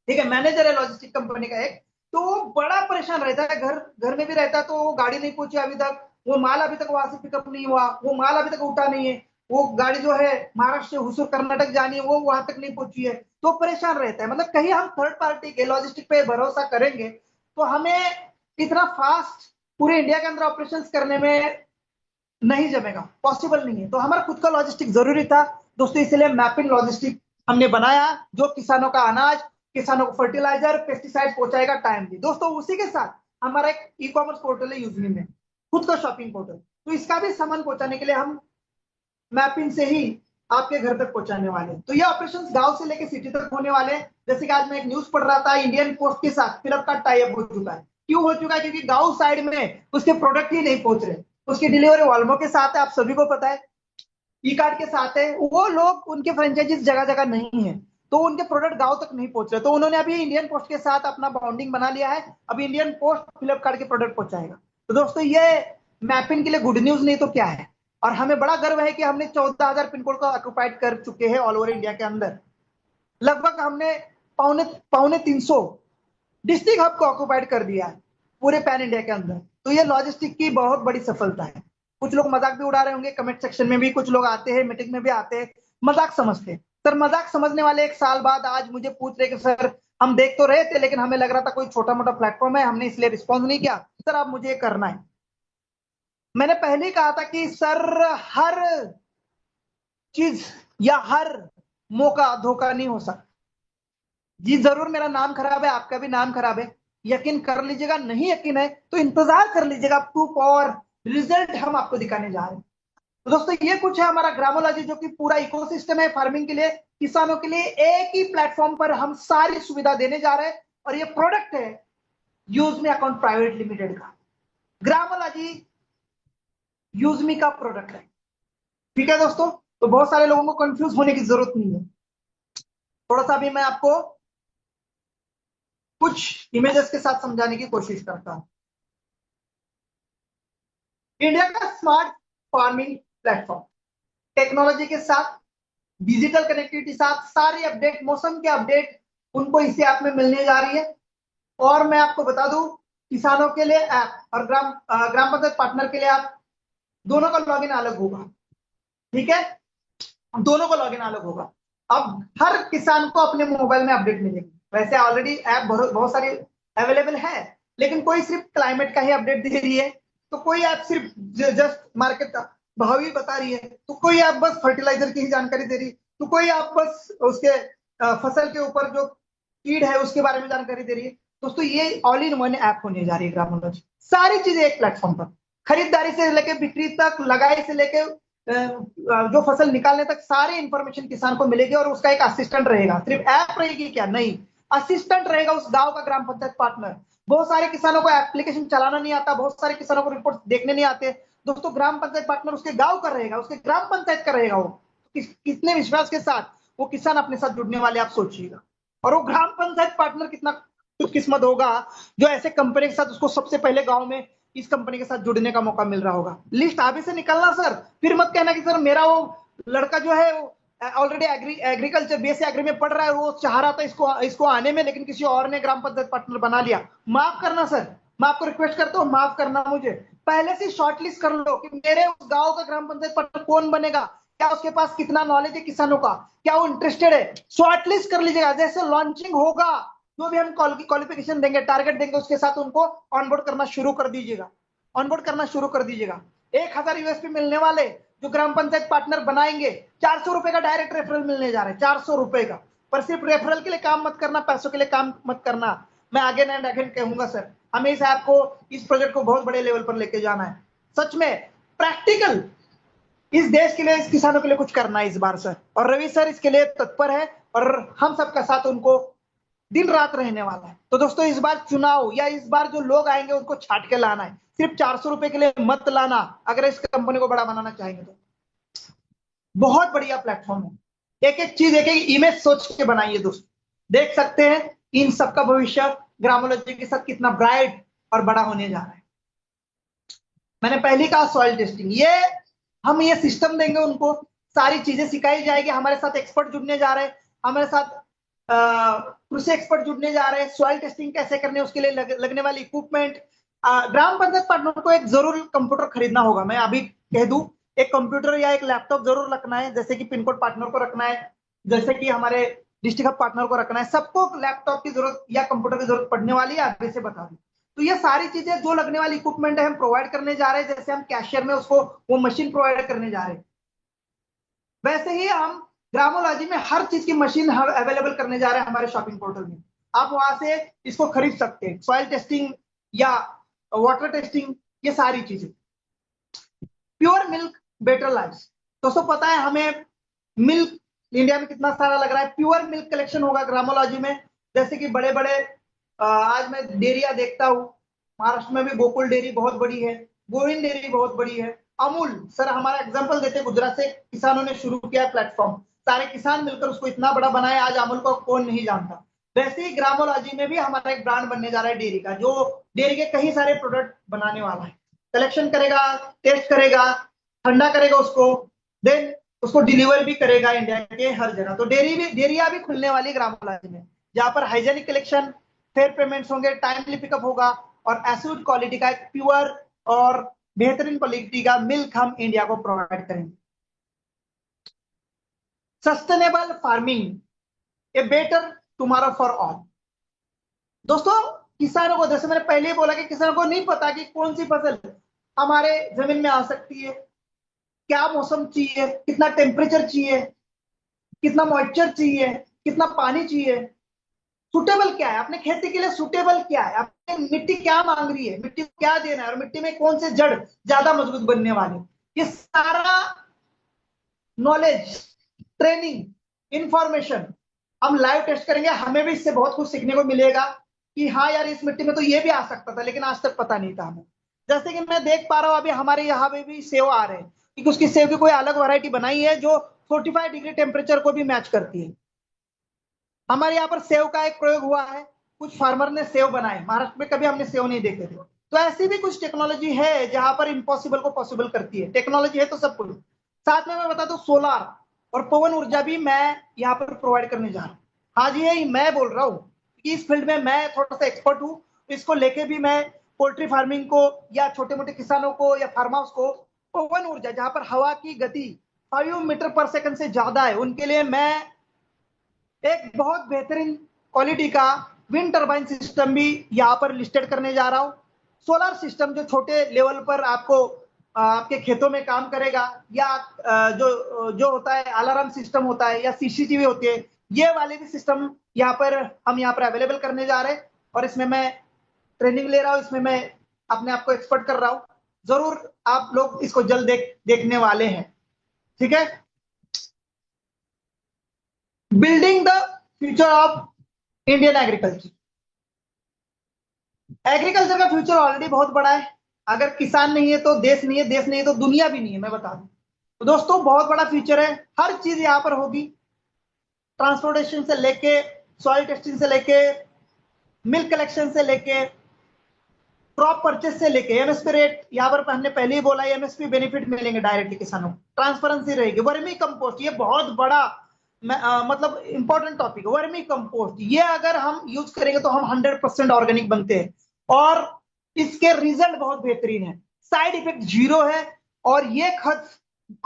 ठीक है, मैनेजर है लॉजिस्टिक कंपनी का एक। तो वो बड़ा परेशान रहता है, घर में भी रहता है, तो वो गाड़ी नहीं पहुंची अभी तक, वो माल अभी तक वहां से पिकअप नहीं हुआ, वो माल अभी तक उठा नहीं है, वो गाड़ी जो है महाराष्ट्र से हुसूर कर्नाटक जानी है वो वहां तक नहीं पहुंची है। तो परेशान रहता है। मतलब कहीं हम थर्ड पार्टी के लॉजिस्टिक पे भरोसा करेंगे तो हमें इतना फास्ट पूरे इंडिया के अंदर ऑपरेशन करने में नहीं जमेगा, पॉसिबल नहीं है। तो हमारा खुद का लॉजिस्टिक जरूरी था दोस्तों, इसलिए मैपिंग लॉजिस्टिक हमने बनाया जो किसानों का अनाज, किसानों को फर्टिलाइजर, पेस्टिसाइड पहुंचाएगा टाइमली। दोस्तों उसी के साथ हमारा एक ई कॉमर्स पोर्टल है यूजमी में, खुद का शॉपिंग पोर्टल। तो इसका भी सामान पहुंचाने के लिए हम मैपिंग से ही आपके घर तक पहुंचाने वाले हैं। तो ये ऑपरेशन गांव से लेकर सिटी तक होने वाले हैं। जैसे कि आज मैं एक न्यूज पढ़ रहा था, इंडियन पोस्ट के साथ फ्लिपकार्ट टाई अप हो चुका है। क्यों हो चुका है? क्योंकि गांव साइड में उसके प्रोडक्ट ही नहीं पहुंच रहे, उसकी डिलीवरी वॉल्वो के साथ है, आप सभी को पता है, ई कार्ड के साथ है। वो लोग, उनके फ्रेंचाइजीज जगह जगह नहीं है, तो उनके प्रोडक्ट गांव तक नहीं पहुंच रहे। तो उन्होंने अभी इंडियन पोस्ट के साथ अपना बॉन्डिंग बना लिया है, अभी इंडियन पोस्ट फ्लिपकार्ट के प्रोडक्ट पहुंचाएगा। तो दोस्तों ये मैपिंग के लिए गुड न्यूज नहीं तो क्या है। और हमें बड़ा गर्व है कि हमने 14,000 पिन कोड को ऑक्युपाइड कर चुके हैं ऑल ओवर इंडिया के अंदर। लगभग हमने पौने पौने 300 डिस्ट्रिक्ट हब को ऑक्युपाइड कर दिया है पूरे पैन इंडिया के अंदर। तो ये लॉजिस्टिक की बहुत बड़ी सफलता है। कुछ लोग मजाक भी उड़ा रहे होंगे कमेंट सेक्शन में भी, कुछ लोग आते हैं मीटिंग में भी आते हैं, मजाक समझते हैं। सर मजाक समझने वाले एक साल बाद आज मुझे पूछ रहे कि सर हम देख तो रहे थे लेकिन हमें लग रहा था कोई छोटा मोटा प्लेटफॉर्म है, हमने इसलिए रिस्पॉन्स नहीं किया। सर अब मुझे ये करना है। मैंने पहले ही कहा था कि सर हर चीज या हर मौका धोखा नहीं हो सकता। जी जरूर मेरा नाम खराब है, आपका भी नाम खराब है, यकीन कर लीजिएगा। नहीं यकीन है तो इंतजार कर लीजिएगा, प्रूफ और रिजल्ट हम आपको दिखाने जा रहे हैं। तो दोस्तों ये कुछ है हमारा ग्रामोलॉजी, जो कि पूरा इकोसिस्टम है फार्मिंग के लिए, किसानों के लिए। एक ही प्लेटफॉर्म पर हम सारी सुविधा देने जा रहे हैं। और ये प्रोडक्ट है यूजमी अकाउंट प्राइवेट लिमिटेड का। ग्रामोलॉजी यूजमी का प्रोडक्ट है, ठीक है दोस्तों। तो बहुत सारे लोगों को कंफ्यूज होने की जरूरत नहीं है। थोड़ा सा भी मैं आपको कुछ इमेजेस के साथ समझाने की कोशिश करता हूं। इंडिया का स्मार्ट फार्मिंग प्लेटफॉर्म, टेक्नोलॉजी के साथ, डिजिटल कनेक्टिविटी साथ, सारी अपडेट, मौसम के अपडेट उनको इसी ऐप में मिलने जा रही है। और मैं आपको बता दूं, किसानों के लिए ऐप और ग्राम पंचायत पार्टनर के लिए ऐप, दोनों का लॉगिन अलग होगा, ठीक है, दोनों का लॉगिन अलग होगा। अब हर किसान को अपने मोबाइल में अपडेट मिलेगी। वैसे ऑलरेडी ऐप बहुत सारी अवेलेबल है, लेकिन कोई सिर्फ क्लाइमेट का ही अपडेट दे रही है, तो कोई ऐप सिर्फ जस्ट मार्केट का भाव ही बता रही है, तो कोई ऐप बस फर्टिलाइजर की ही जानकारी दे रही है, तो कोई ऐप बस उसके फसल के ऊपर जो कीड़ है उसके बारे में जानकारी दे रही है। दोस्तों ये ऑल इन वन ऐप होने जा रही है ग्रामोलॉजी। सारी चीजें एक प्लेटफॉर्म पर, खरीदारी से लेकर बिक्री तक, लगाई से लेकर जो फसल निकालने तक सारी इंफॉर्मेशन किसान को मिलेगी। और उसका एक असिस्टेंट रहेगा, सिर्फ ऐप रहेगी क्या? नहीं, असिस्टेंट रहेगा उस गांव का ग्राम पंचायत पार्टनर। बहुत सारे किसानों को एप्लीकेशन चलाना नहीं आता, बहुत सारे किसानों को रिपोर्ट देखने नहीं आते। दोस्तों ग्राम पंचायत पार्टनर उसके गांव का रहेगा, उसके ग्राम पंचायत का रहेगा। वो कितने विश्वास के साथ वो किसान अपने साथ जुड़ने वाले, आप सोचिएगा। और वो ग्राम पंचायत पार्टनर कितना खुशकिस्मत होगा जो ऐसे कंपनी के साथ उसको सबसे पहले गांव में इस कंपनी के साथ जुड़ने का मौका मिल रहा होगा। लिस्ट अभी से निकलना सर, फिर मत कहना कि सर मेरा वो लड़का जो है ऑलरेडी एग्रीकल्चर बीएससी एग्री में पढ़ रहा है, वो चाह रहा था इसको आने में, लेकिन किसी और ने ग्राम पंचायत पार्टनर बना लिया। माफ करना सर, मैं आपको रिक्वेस्ट करता हूँ, माफ करना। मुझे पहले से शॉर्टलिस्ट कर लो कि मेरे उस गांव का ग्राम पंचायत पार्टनर कौन बनेगा, क्या उसके पास कितना नॉलेज है किसानों का, क्या वो इंटरेस्टेड है, शॉर्टलिस्ट कर लीजिएगा। जैसे लॉन्चिंग होगा, जो भी हम क्वालिफिकेशन देंगे, टारगेट देंगे, उसके साथ उनको ऑनबोर्ड करना शुरू कर दीजिएगा, ऑनबोर्ड करना शुरू कर दीजिएगा। 1,000 यूएसपी मिलने वाले जो ग्राम पंचायत पार्टनर बनाएंगे, 400 रुपए का डायरेक्ट रेफरल मिलने जा रहा है, 400 रुपए का। पर सिर्फ रेफरल के लिए काम मत करना, पैसों के लिए काम मत करना। मैं आगे एंड अगेन कहूंगा सर, हमें इस ऐप को, इस प्रोजेक्ट को बहुत बड़े लेवल पर लेके जाना है। सच में प्रैक्टिकल इस देश के लिए, इस किसानों के लिए कुछ करना है इस बार सर। और रवि सर इसके लिए तत्पर है और हम सबका साथ उनको दिन रात रहने वाला है। तो दोस्तों इस बार चुनाव या इस बार जो लोग आएंगे उनको छाट के लाना है, सिर्फ 400 रुपए के लिए मत लाना। अगर इस कंपनी को बड़ा बनाना चाहेंगे तो बहुत बढ़िया प्लेटफॉर्म है। एक एक चीज, एक एक इमेज सोच के बनाइए दोस्तों। देख सकते हैं इन सबका भविष्य ग्रामोलॉजी के साथ कितना ब्राइट और बड़ा होने जा रहा है। मैंने पहले कहा सॉइल टेस्टिंग, ये हम ये सिस्टम देंगे उनको, सारी चीजें सिखाई जाएगी। हमारे साथ एक्सपर्ट जुड़ने जा रहे हैं, हमारे साथ कृषि एक्सपर्ट जुड़ने जा रहे हैं। सॉइल टेस्टिंग कैसे करने, उसके लिए लगने वाली इक्विपमेंट। ग्राम पंचायत पार्टनर को एक जरूर कंप्यूटर खरीदना होगा, मैं अभी कह दूं, एक कंप्यूटर या एक लैपटॉप जरूर रखना है, जैसे कि पिन कोड पार्टनर को रखना है, जैसे कि हमारे डिस्ट्रिक्ट हब पार्टनर को रखना है, सबको लैपटॉप की जरूरत या कंप्यूटर की जरूरत पड़ने वाली है, आगे से बता दूं। तो ये सारी चीजें जो लगने वाली इक्विपमेंट है हम प्रोवाइड करने जा रहे हैं, जैसे हम कैशियर में उसको वो मशीन प्रोवाइड करने जा रहे हैं, वैसे ही हम ग्रामोलॉजी में हर चीज की मशीन अवेलेबल करने जा रहे हैं हमारे शॉपिंग पोर्टल में। आप वहां से इसको खरीद सकते हैं, सॉइल टेस्टिंग या वाटर टेस्टिंग, ये सारी चीजें। प्योर मिल्क बेटर लाइफ, दोस्तों पता है हमें मिल्क इंडिया में कितना सारा लग रहा है। प्योर मिल्क कलेक्शन होगा ग्रामोलॉजी में, जैसे कि बड़े बड़े आज मैं डेयरिया देखता हूँ, महाराष्ट्र में भी गोकुल डेयरी बहुत बड़ी है, गोविंद डेयरी बहुत बड़ी है, अमूल सर हमारा एग्जांपल देते हैं, गुजरात से किसानों ने शुरू किया प्लेटफॉर्म, सारे किसान मिलकर उसको इतना बड़ा बनाया, आज अमूल को कौन नहीं जानता। वैसे ही ग्रामोलॉजी में भी हमारा एक ब्रांड बनने जा रहा है डेयरी का, जो डेयरी के कई सारे प्रोडक्ट बनाने वाला है, कलेक्शन करेगा, टेस्ट करेगा, ठंडा करेगा उसको, देन उसको डिलीवर भी करेगा इंडिया के हर जगह। तो डेयरिया भी खुलने वाली ग्रामोलॉजी में, जहां पर हाइजेनिक कलेक्शन, फेयर पेमेंट्स होंगे, टाइमली पिकअप होगा और एब्सोल्यूट क्वालिटी का एक प्योर और बेहतरीन क्वालिटी का मिल्क हम इंडिया को प्रोवाइड करेंगे। Sustainable farming a better tomorrow for all. दोस्तों किसानों को, जैसे मैंने पहले ही बोला कि किसानों को नहीं पता कि कौन सी फसल हमारे जमीन में आ सकती है, क्या मौसम चाहिए, कितना टेम्परेचर चाहिए, कितना मॉइस्चर चाहिए, कितना पानी चाहिए, सुटेबल क्या है अपने खेती के लिए, सुटेबल क्या है, अपनी मिट्टी क्या मांग रही है, मिट्टी को क्या देना है और मिट्टी में कौन से जड़ ज्यादा मजबूत बनने वाले, ये सारा नॉलेज, ट्रेनिंग, इंफॉर्मेशन हम लाइव टेस्ट करेंगे। हमें भी इससे बहुत कुछ सीखने को मिलेगा कि हाँ यार इस मिट्टी में तो ये भी आ सकता था, लेकिन आज तक पता नहीं था हमें। जैसे कि मैं देख पा रहा हूँ अभी हमारे यहाँ पे भी सेव आ रहे हैं, क्योंकि उसकी सेव की कोई अलग वैरायटी बनाई है जो 45 डिग्री टेम्परेचर को भी मैच करती है। हमारे यहाँ पर सेव का एक प्रयोग हुआ है, कुछ फार्मर ने सेव बनाए, महाराष्ट्र में कभी हमने सेव नहीं देखे थे। तो ऐसी भी कुछ टेक्नोलॉजी है जहां पर इम्पॉसिबल को पॉसिबल करती है, टेक्नोलॉजी है तो सब कुछ। साथ में मैं बता दूं सोलार और पवन ऊर्जा भी मैं यहाँ पर प्रोवाइड करने जा रहा हूँ। हाँ जी है, मैं बोल रहा हूँ कि इस फील्ड में मैं थोड़ा सा एक्सपर्ट हूँ, इसको लेके भी मैं पोल्ट्री फार्मिंग को या छोटे मोटे किसानों को या फार्म हाउस को पवन ऊर्जा, जहां पर हवा की गति 5 मीटर पर सेकंड से ज्यादा है, उनके लिए मैं एक बहुत बेहतरीन क्वालिटी का विंड टर्बाइन सिस्टम भी यहाँ पर लिस्टेड करने जा रहा हूँ। सोलर सिस्टम जो छोटे लेवल पर आपको आपके खेतों में काम करेगा, या जो जो होता है अलार्म सिस्टम होता है या सीसीटीवी होती है, ये वाले भी सिस्टम यहाँ पर हम यहाँ पर अवेलेबल करने जा रहे हैं। और इसमें मैं ट्रेनिंग ले रहा हूँ, इसमें मैं अपने आप को एक्सपर्ट कर रहा हूँ। जरूर आप लोग इसको जल्द देखने वाले हैं, ठीक है। Building the future of Indian agriculture. Agriculture का फ्यूचर ऑलरेडी बहुत बड़ा है, अगर किसान नहीं है तो देश नहीं है, देश नहीं है तो दुनिया भी नहीं है, मैं बता दूं। तो दोस्तों बहुत बड़ा फ्यूचर है, हर चीज यहाँ पर होगी, ट्रांसपोर्टेशन से लेके, सॉइल टेस्टिंग से लेके, मिल्क कलेक्शन से लेके, क्रॉप परचेस से लेके, एमएसपी रेट यहाँ पर हमने पहले ही बोला, एमएसपी बेनिफिट मिलेंगे डायरेक्टली किसानों को, ट्रांसपेरेंसी रहेगी, वर्मी कंपोस्ट, ये बहुत बड़ा मतलब इंपॉर्टेंट टॉपिक है। वर्मी कंपोस्ट ये अगर हम यूज करेंगे तो हम 100% ऑर्गेनिक बनते हैं और इसके रिजल्ट बहुत बेहतरीन है, साइड इफेक्ट जीरो है और ये खत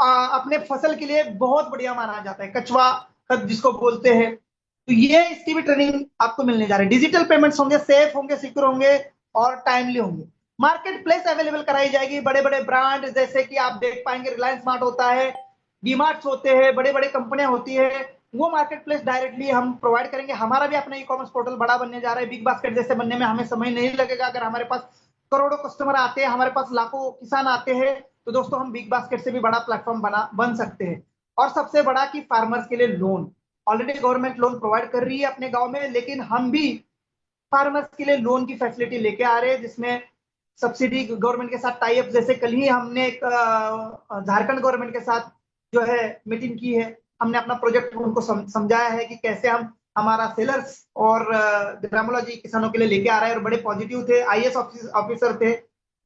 अपने फसल के लिए बहुत बढ़िया माना जाता है, कचवा खत जिसको बोलते हैं। तो ये इसकी भी ट्रेनिंग आपको मिलने जा रही है। डिजिटल पेमेंट्स होंगे, सेफ होंगे, सिक्योर होंगे और टाइमली होंगे। मार्केट प्लेस अवेलेबल कराई जाएगी, बड़े बड़े ब्रांड जैसे कि आप देख पाएंगे रिलायंस स्मार्ट होता है, डीमार्ट्स होते हैं, बड़े बड़े कंपनियां होती है, वो मार्केट प्लेस डायरेक्टली हम प्रोवाइड करेंगे। हमारा भी अपना ई कॉमर्स पोर्टल बड़ा बनने जा रहा है, बिग बास्केट जैसे बनने में हमें समय नहीं लगेगा। अगर हमारे पास करोड़ों कस्टमर आते हैं, हमारे पास लाखों किसान आते हैं, तो दोस्तों हम बिग बास्केट से भी बड़ा प्लेटफॉर्म बन सकते हैं। और सबसे बड़ा कि फार्मर्स के लिए loan, already government loan provide कर रही है अपने गांव में, लेकिन हम भी फार्मर्स के लिए लोन की फैसिलिटी लेके आ रहे हैं, जिसमें सब्सिडी गवर्नमेंट के साथ टाई अप, जैसे कल ही हमने एक झारखंड गवर्नमेंट के साथ जो है मीटिंग की है, हमने अपना प्रोजेक्ट उनको समझाया है कि कैसे हम हमारा सेलर्स और ग्रामोलॉजी किसानों के लिए लेके आ रहे हैं, और बड़े पॉजिटिव थे। आईएएस ऑफिसर थे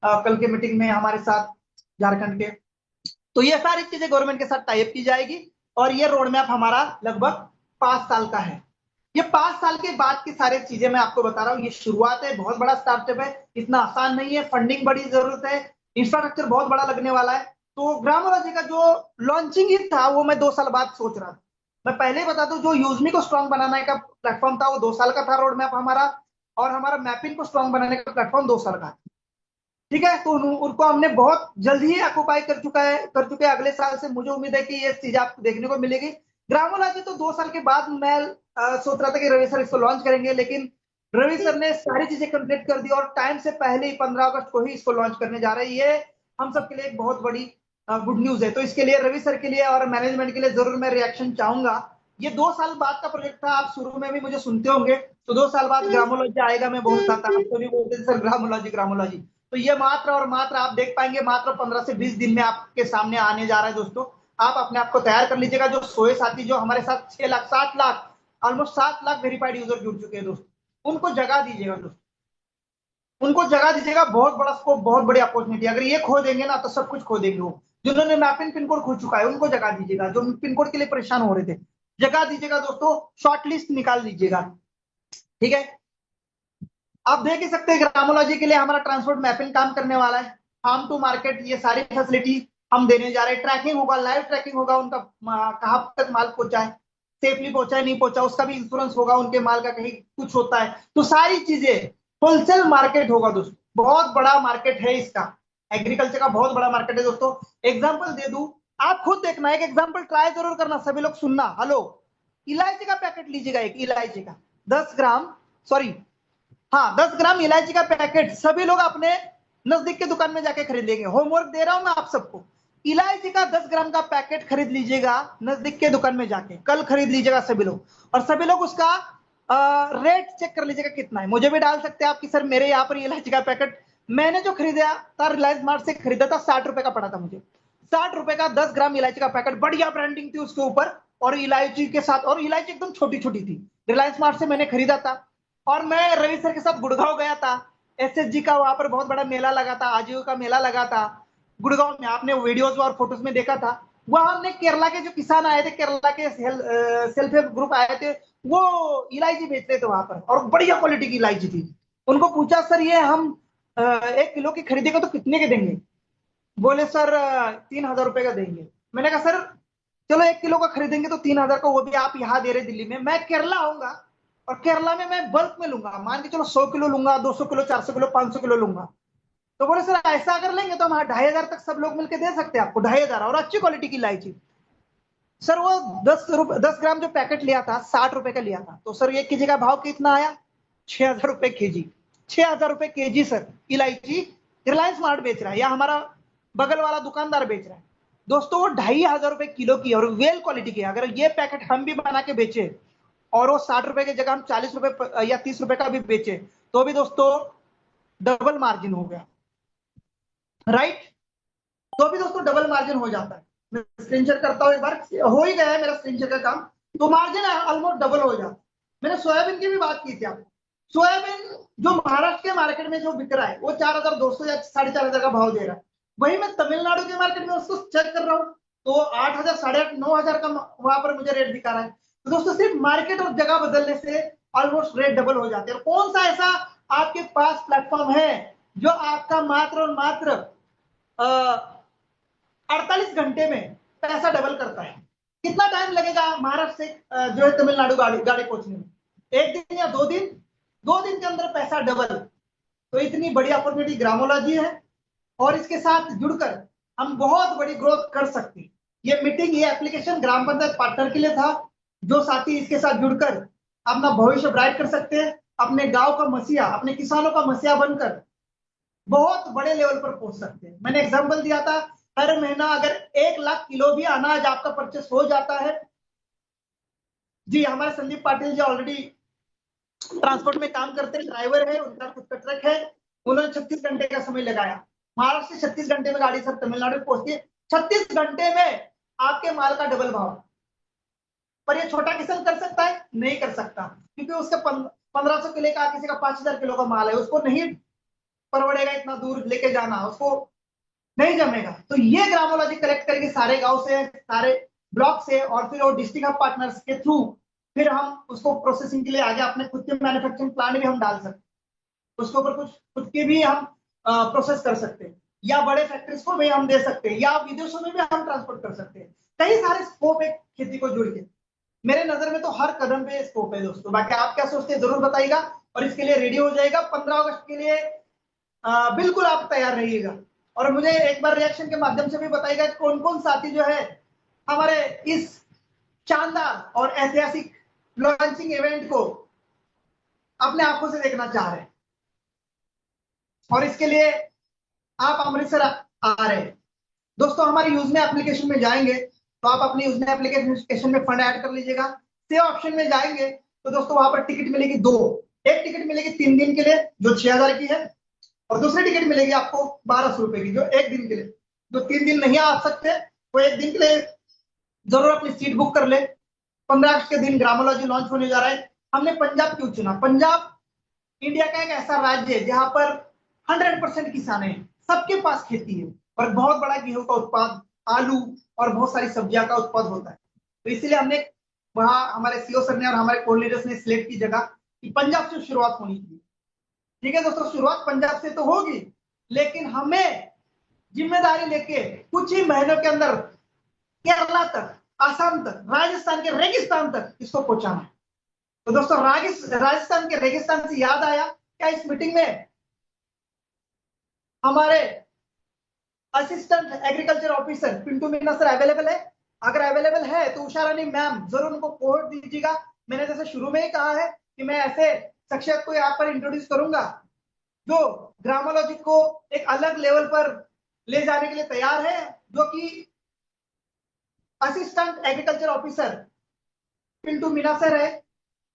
कल के मीटिंग में हमारे साथ झारखंड के। तो ये सारी चीजें गवर्नमेंट के साथ टाई अप की जाएगी और ये रोड मैप हमारा लगभग 5 साल का है। ये 5 साल के बाद की सारी चीजें मैं आपको बता रहा हूँ, ये शुरुआत है, बहुत बड़ा स्टार्टअप है, इतना आसान नहीं है, फंडिंग बड़ी जरूरत है, इंफ्रास्ट्रक्चर बहुत बड़ा लगने वाला है। तो ग्रामोलॉजी का जो लॉन्चिंग ही था वो मैं 2 साल बाद सोच रहा था, मैं पहले ही बता दूं, जो यूजमी को स्ट्रांग बनाने का प्लेटफॉर्म था वो 2 साल का था रोड मैप हमारा, और हमारा मैपिंग को स्ट्रांग बनाने का प्लेटफॉर्म 2 साल का। ठीक है, तो उनको हमने बहुत जल्दी ही ऑक्युपाई कर चुके हैं। अगले साल से मुझे उम्मीद है कि ये चीज आपको देखने को मिलेगी। ग्रामोलॉजी तो 2 साल के बाद मैं सोच रहा था कि रवि सर इसको लॉन्च करेंगे, लेकिन रवि सर ने सारी चीजें कंप्लीट कर दी और टाइम से पहले ही 15 अगस्त को ही इसको लॉन्च करने जा रहे हैं। ये हम सबके लिए एक बहुत बड़ी गुड न्यूज है। तो इसके लिए रवि सर के लिए और मैनेजमेंट के लिए जरूर मैं रिएक्शन चाहूंगा। ये 2 साल बाद का प्रोजेक्ट था, आप शुरू में भी मुझे सुनते होंगे, तो 2 साल बाद ग्रामोलॉजी आएगा मैं बोलता था, आप तो नहीं बोलते सर ग्रामोलॉजी ग्रामोलॉजी। तो ये मात्र और मात्र आप देख पाएंगे, मात्र 15 से 20 दिन में आपके सामने आने जा रहा है दोस्तों। आप अपने आप को तैयार कर लीजिएगा। जो सोए साथी जो हमारे साथ 6 lakh 7 lakh almost 7 lakh verified user जुड़ चुके हैं दोस्तों, उनको जगह दीजिएगा दोस्तों, उनको जगह दीजिएगा। बहुत बड़ा स्कोप, बहुत बड़ी अपॉर्चुनिटी। अगर ये खो देंगे ना तो सब कुछ खो देंगे। वो जिन्होंने मैपिंग पिन कोड खो चुका है उनको जगह दीजिएगा, जो पिन कोड के लिए परेशान हो रहे थे जगह दीजिएगा दोस्तों, शॉर्ट लिस्ट निकाल लीजिएगा। ठीक है, आप देख ही सकते हैं ग्रामोलॉजी के लिए हमारा ट्रांसपोर्ट मैपिंग काम करने वाला है। फार्म टू मार्केट ये सारी फैसिलिटी हम देने जा रहे हैं। ट्रैकिंग होगा, लाइव ट्रैकिंग होगा, उनका कहाँ तक माल पहुंचा है, सेफली पहुंचा है नहीं पहुंचा, उसका भी इंश्योरेंस होगा। उनके माल का कहीं कुछ होता है तो सारी चीजें, होलसेल मार्केट होगा दोस्तों, बहुत बड़ा मार्केट है इसका। एग्रीकल्चर का बहुत बड़ा मार्केट है दोस्तों। एग्जाम्पल दे दूं, आप खुद देखना, एक एग्जाम्पल ट्राई जरूर करना, सभी लोग सुनना। हेलो, इलायची का पैकेट लीजिएगा, एक इलायची का 10 ग्राम, सॉरी हाँ 10 ग्राम इलायची का पैकेट सभी लोग अपने नजदीक के दुकान में जाके खरीदेंगे। होमवर्क दे रहा हूं मैं आप सबको। इलायची का 10 ग्राम का पैकेट खरीद लीजिएगा नजदीक के दुकान में जाके, कल खरीद लीजिएगा सभी लोग, और सभी लोग उसका रेट चेक कर लीजिएगा कितना है। मुझे भी डाल सकते हैं आप कि सर मेरे यहाँ पर इलायची का पैकेट मैंने जो खरीदा था रिलायंस मार्ट से खरीदा था 60 रुपए का पड़ा था मुझे। 60 रुपए का 10 ग्राम इलायची का पैकेट, बढ़िया ब्रांडिंग थी उसके ऊपर, और इलायची के साथ, और इलायची एकदम छोटी छोटी थी। रिलायंस मार्ट से मैंने खरीदा था। और मैं रवि सर के साथ गुड़गांव गया था, एसएसजी का वहां पर बहुत बड़ा मेला लगा था, आजीव का मेला लगा था गुड़गांव में, आपने वीडियोस और फोटोज में देखा था। वहां हमने केरला के जो किसान आए थे, केरला के सेल्फ हेल्प ग्रुप आए थे, वो इलायची बेच रहे थे वहां पर, और बढ़िया क्वालिटी की इलायची थी। उनको पूछा सर ये हम 1 किलो की खरीदेंगे तो कितने के देंगे? बोले सर 3,000 रुपए का देंगे। मैंने कहा सर चलो 1 किलो का खरीदेंगे तो 3,000 का, वो भी आप यहाँ दे रहे दिल्ली में, मैं केरला आऊंगा और केरला में मैं बल्क में लूंगा, मान के चलो 100 किलो लूंगा, 200 किलो, 400 किलो, 500 किलो लूंगा। तो बोले सर ऐसा अगर लेंगे तो हम 2,500 तक सब लोग मिलकर दे सकते हैं आपको, 2,500, और अच्छी क्वालिटी की इलायची। सर वो 10 ग्राम जो पैकेट लिया था 60 रुपए का लिया था, तो सर 1 केजी का भाव कितना आया? 6,000 रुपए केजी। 6,000 रुपए केजी सर इलायची रिलायंस मार्ट बेच रहा है, या हमारा बगल वाला दुकानदार बेच रहा है दोस्तों। वो 2,500 रुपए किलो की और वेल क्वालिटी की। अगर ये पैकेट हम भी बना के बेचे और वो 60 रुपए की जगह हम 40 रुपए या 30 रुपए का भी बेचे, तो भी दोस्तों डबल मार्जिन हो गया, राइट? तो भी दोस्तों डबल मार्जिन हो जाता है। मैं स्क्रीन शेयर करता हूं, एक बार हो ही गया है मेरा स्क्रीन शेयर का काम, तो मार्जिन ऑलमोस्ट डबल हो जाता है। मैंने सोयाबीन की भी बात की थी आपको। सोयाबीन जो महाराष्ट्र के मार्केट में जो बिक रहा है वो 4,200 या 4,500 का भाव दे रहा है, वही मैं तमिलनाडु के मार्केट में उसको चेक कर रहा हूँ तो 8,000, 8,500, 9,000 का वहां पर मुझे रेट दिखा रहा है। तो दोस्तों सिर्फ मार्केट और जगह बदलने से ऑलमोस्ट रेट डबल हो जाते हैं। कौन सा ऐसा आपके पास प्लेटफॉर्म है जो आपका मात्र और मात्र 48 घंटे में पैसा डबल करता है? कितना टाइम लगेगा महाराष्ट्र से जो है तमिलनाडु गाड़ी पहुंचने में? 1 दिन या 2 दिन? 2 दिन के अंदर पैसा डबल। तो इतनी बड़ी अपॉर्चुनिटी ग्रामोलॉजी है, और इसके साथ जुड़कर हम बहुत बड़ी ग्रोथ कर सकते हैं। ये मीटिंग, ये एप्लीकेशन ग्राम पंचायत पार्टनर के लिए था। जो साथी इसके साथ जुड़कर अपना भविष्य ब्राइट कर सकते हैं, अपने गांव का मसीहा, अपने किसानों का मसीहा बनकर बहुत बड़े लेवल पर पहुंच सकते हैं। मैंने एग्जांपल दिया था, हर महीना अगर 1 लाख किलो भी अनाज आपका परचेस हो जाता है, जी हमारे संदीप पाटिल जी ऑलरेडी ट्रांसपोर्ट में काम करते हैं, ड्राइवर है, उनका खुद का ट्रक है, उन्होंने 36 घंटे का समय लगाया। महाराष्ट्र से 36 घंटे में गाड़ी सर तमिलनाडु पहुंचती है, 36 घंटे में आपके माल का डबल भाव। पर ये छोटा किसान कर सकता है? नहीं कर सकता, क्योंकि उसके 1,500 किलो का, किसी का 5,000 किलो का माल है, उसको नहीं परवड़ेगा इतना दूर लेके जाना, उसको नहीं जमेगा। तो ये ग्रामोलॉजी कलेक्ट करके सारे गांव से, सारे ब्लॉक से, और फिर वो डिस्ट्रिक्ट ऑफ पार्टनर्स के थ्रू फिर हम उसको प्रोसेसिंग के लिए आगे अपने खुद के मैन्युफैक्चरिंग प्लांट भी हम डाल सकते हैं, उसके ऊपर कुछ खुद के भी हम प्रोसेस कर सकते हैं, या बड़े फैक्ट्रीज को भी हम दे सकते हैं, या विदेशों में भी हम ट्रांसपोर्ट कर सकते हैं। कई सारे स्कोप है खेती को जुड़ के। मेरे नजर में तो हर कदम पे स्कोप है दोस्तों। बाकी आप क्या सोचते हैं जरूर बताइएगा, और इसके लिए रेडी हो जाएगा 15 अगस्त के लिए। बिल्कुल आप तैयार रहिएगा। और मुझे एक बार रिएक्शन के माध्यम से भी बताइएगा कौन कौन साथी जो है हमारे इस शानदार और ऐतिहासिक लॉन्चिंग इवेंट को अपने आंखों से देखना चाह रहे हैं। और इसके लिए आप अमृतसर आ रहे हैं दोस्तों। हमारे यूजमे एप्लीकेशन में जाएंगे तो आप अपने यूजमे एप्लीकेशन में फंड ऐड कर लीजिएगा। सेव ऑप्शन में जाएंगे तो दोस्तों वहां पर टिकट मिलेगी दो। एक टिकट मिलेगी 3 दिन के लिए जो 6000 की है, और दूसरी टिकट मिलेगी आपको 1200 रुपए की जो 1 दिन के लिए। जो 3 दिन नहीं आ सकते वो 1 दिन के लिए जरूर अपनी सीट बुक कर ले। 15 अगस्त के दिन ग्रामोलॉजी लॉन्च होने जा रहा है। हमने पंजाब क्यों चुना? पंजाब इंडिया का एक ऐसा राज्य है जहां पर 100% किसान है, सबके पास खेती है, और बहुत बड़ा गेहूं का उत्पाद, आलू और बहुत सारी सब्जियां का उत्पाद होता है। तो इसलिए हमने वहां हमारे सीओ सर ने और हमारे कोऑर्डिनेटर्स ने सिलेक्ट की जगह कि पंजाब से शुरुआत होनी चाहिए। ठीक है दोस्तों, शुरुआत पंजाब से तो होगी, लेकिन हमें जिम्मेदारी लेके कुछ ही महीनों के अंदर केरला तक, आसाम तक, राजस्थान के रेगिस्तान तक इसको पहुंचाना है। तो दोस्तों राजस्थान के रेगिस्तान से याद आया, क्या इस मीटिंग में हमारे assistant agriculture officer Pintu Meena sir available है? अगर अवेलेबल है तो उषा रानी मैम जरूर उनको कोड दीजिएगा। मैंने जैसे शुरू में ही कहा है कि मैं ऐसे शख्सियत को यहाँ पर इंट्रोड्यूस करूंगा जो ग्रामोलॉजी को एक अलग लेवल पर ले जाने के लिए तैयार है, जो कि assistant agriculture officer Pintu Meena sir है,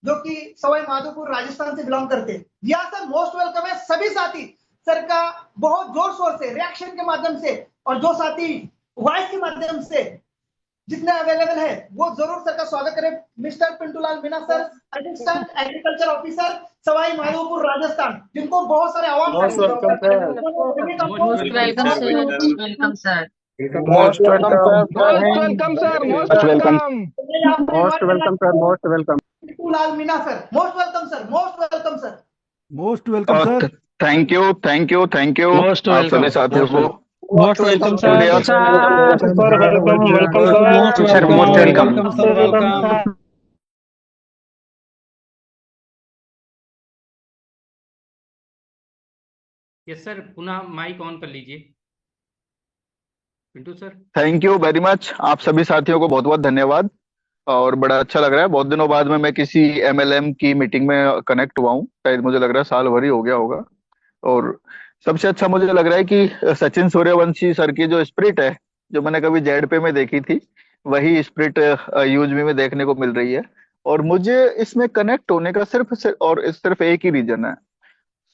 जो कि सवाई माधोपुर राजस्थान से बिलोंग करते हैं। यहाँ सर मोस्ट वेलकम है। सभी साथी सर का बहुत जोर शोर से रिएक्शन के माध्यम से, और जो साथी वॉइस के माध्यम से जितने अवेलेबल है वो जरूर सर का स्वागत करें। Mister Pintulal Meena sir, assistant agriculture officer, Sawai Madhopur Rajasthan, जिनको बहुत सारे award Most welcome, sir. Most welcome, sir. Welcome, sir. Most welcome, sir. Most welcome, sir. Most Most welcome. welcome. Most welcome, sir. Most welcome. Pintulal Meena sir, most welcome sir, most welcome sir. Most welcome sir. Thank you, thank you, thank you. Most आप welcome. सभी साथियों को Most welcome, sir. India. Sir, welcome, welcome, sir. Sir, most welcome. Welcome, sir. Welcome. Yes sir, पुनः mic on कर लीजिए Pintu sir. Thank you very much. आप सभी साथियों को बहुत बहुत धन्यवाद, और बड़ा अच्छा लग रहा है। बहुत दिनों बाद में मैं किसी एमएलएम की मीटिंग में कनेक्ट हुआ हूँ। शायद मुझे लग रहा है साल भर ही हो गया होगा। और सबसे अच्छा मुझे लग रहा है कि सचिन सूर्यवंशी सर की जो स्पिरिट है, जो मैंने कभी जेडपे में देखी थी, वही स्पिरिट यूजमी में देखने को मिल रही है। और मुझे इसमें कनेक्ट होने का सिर्फ एक ही रीजन है।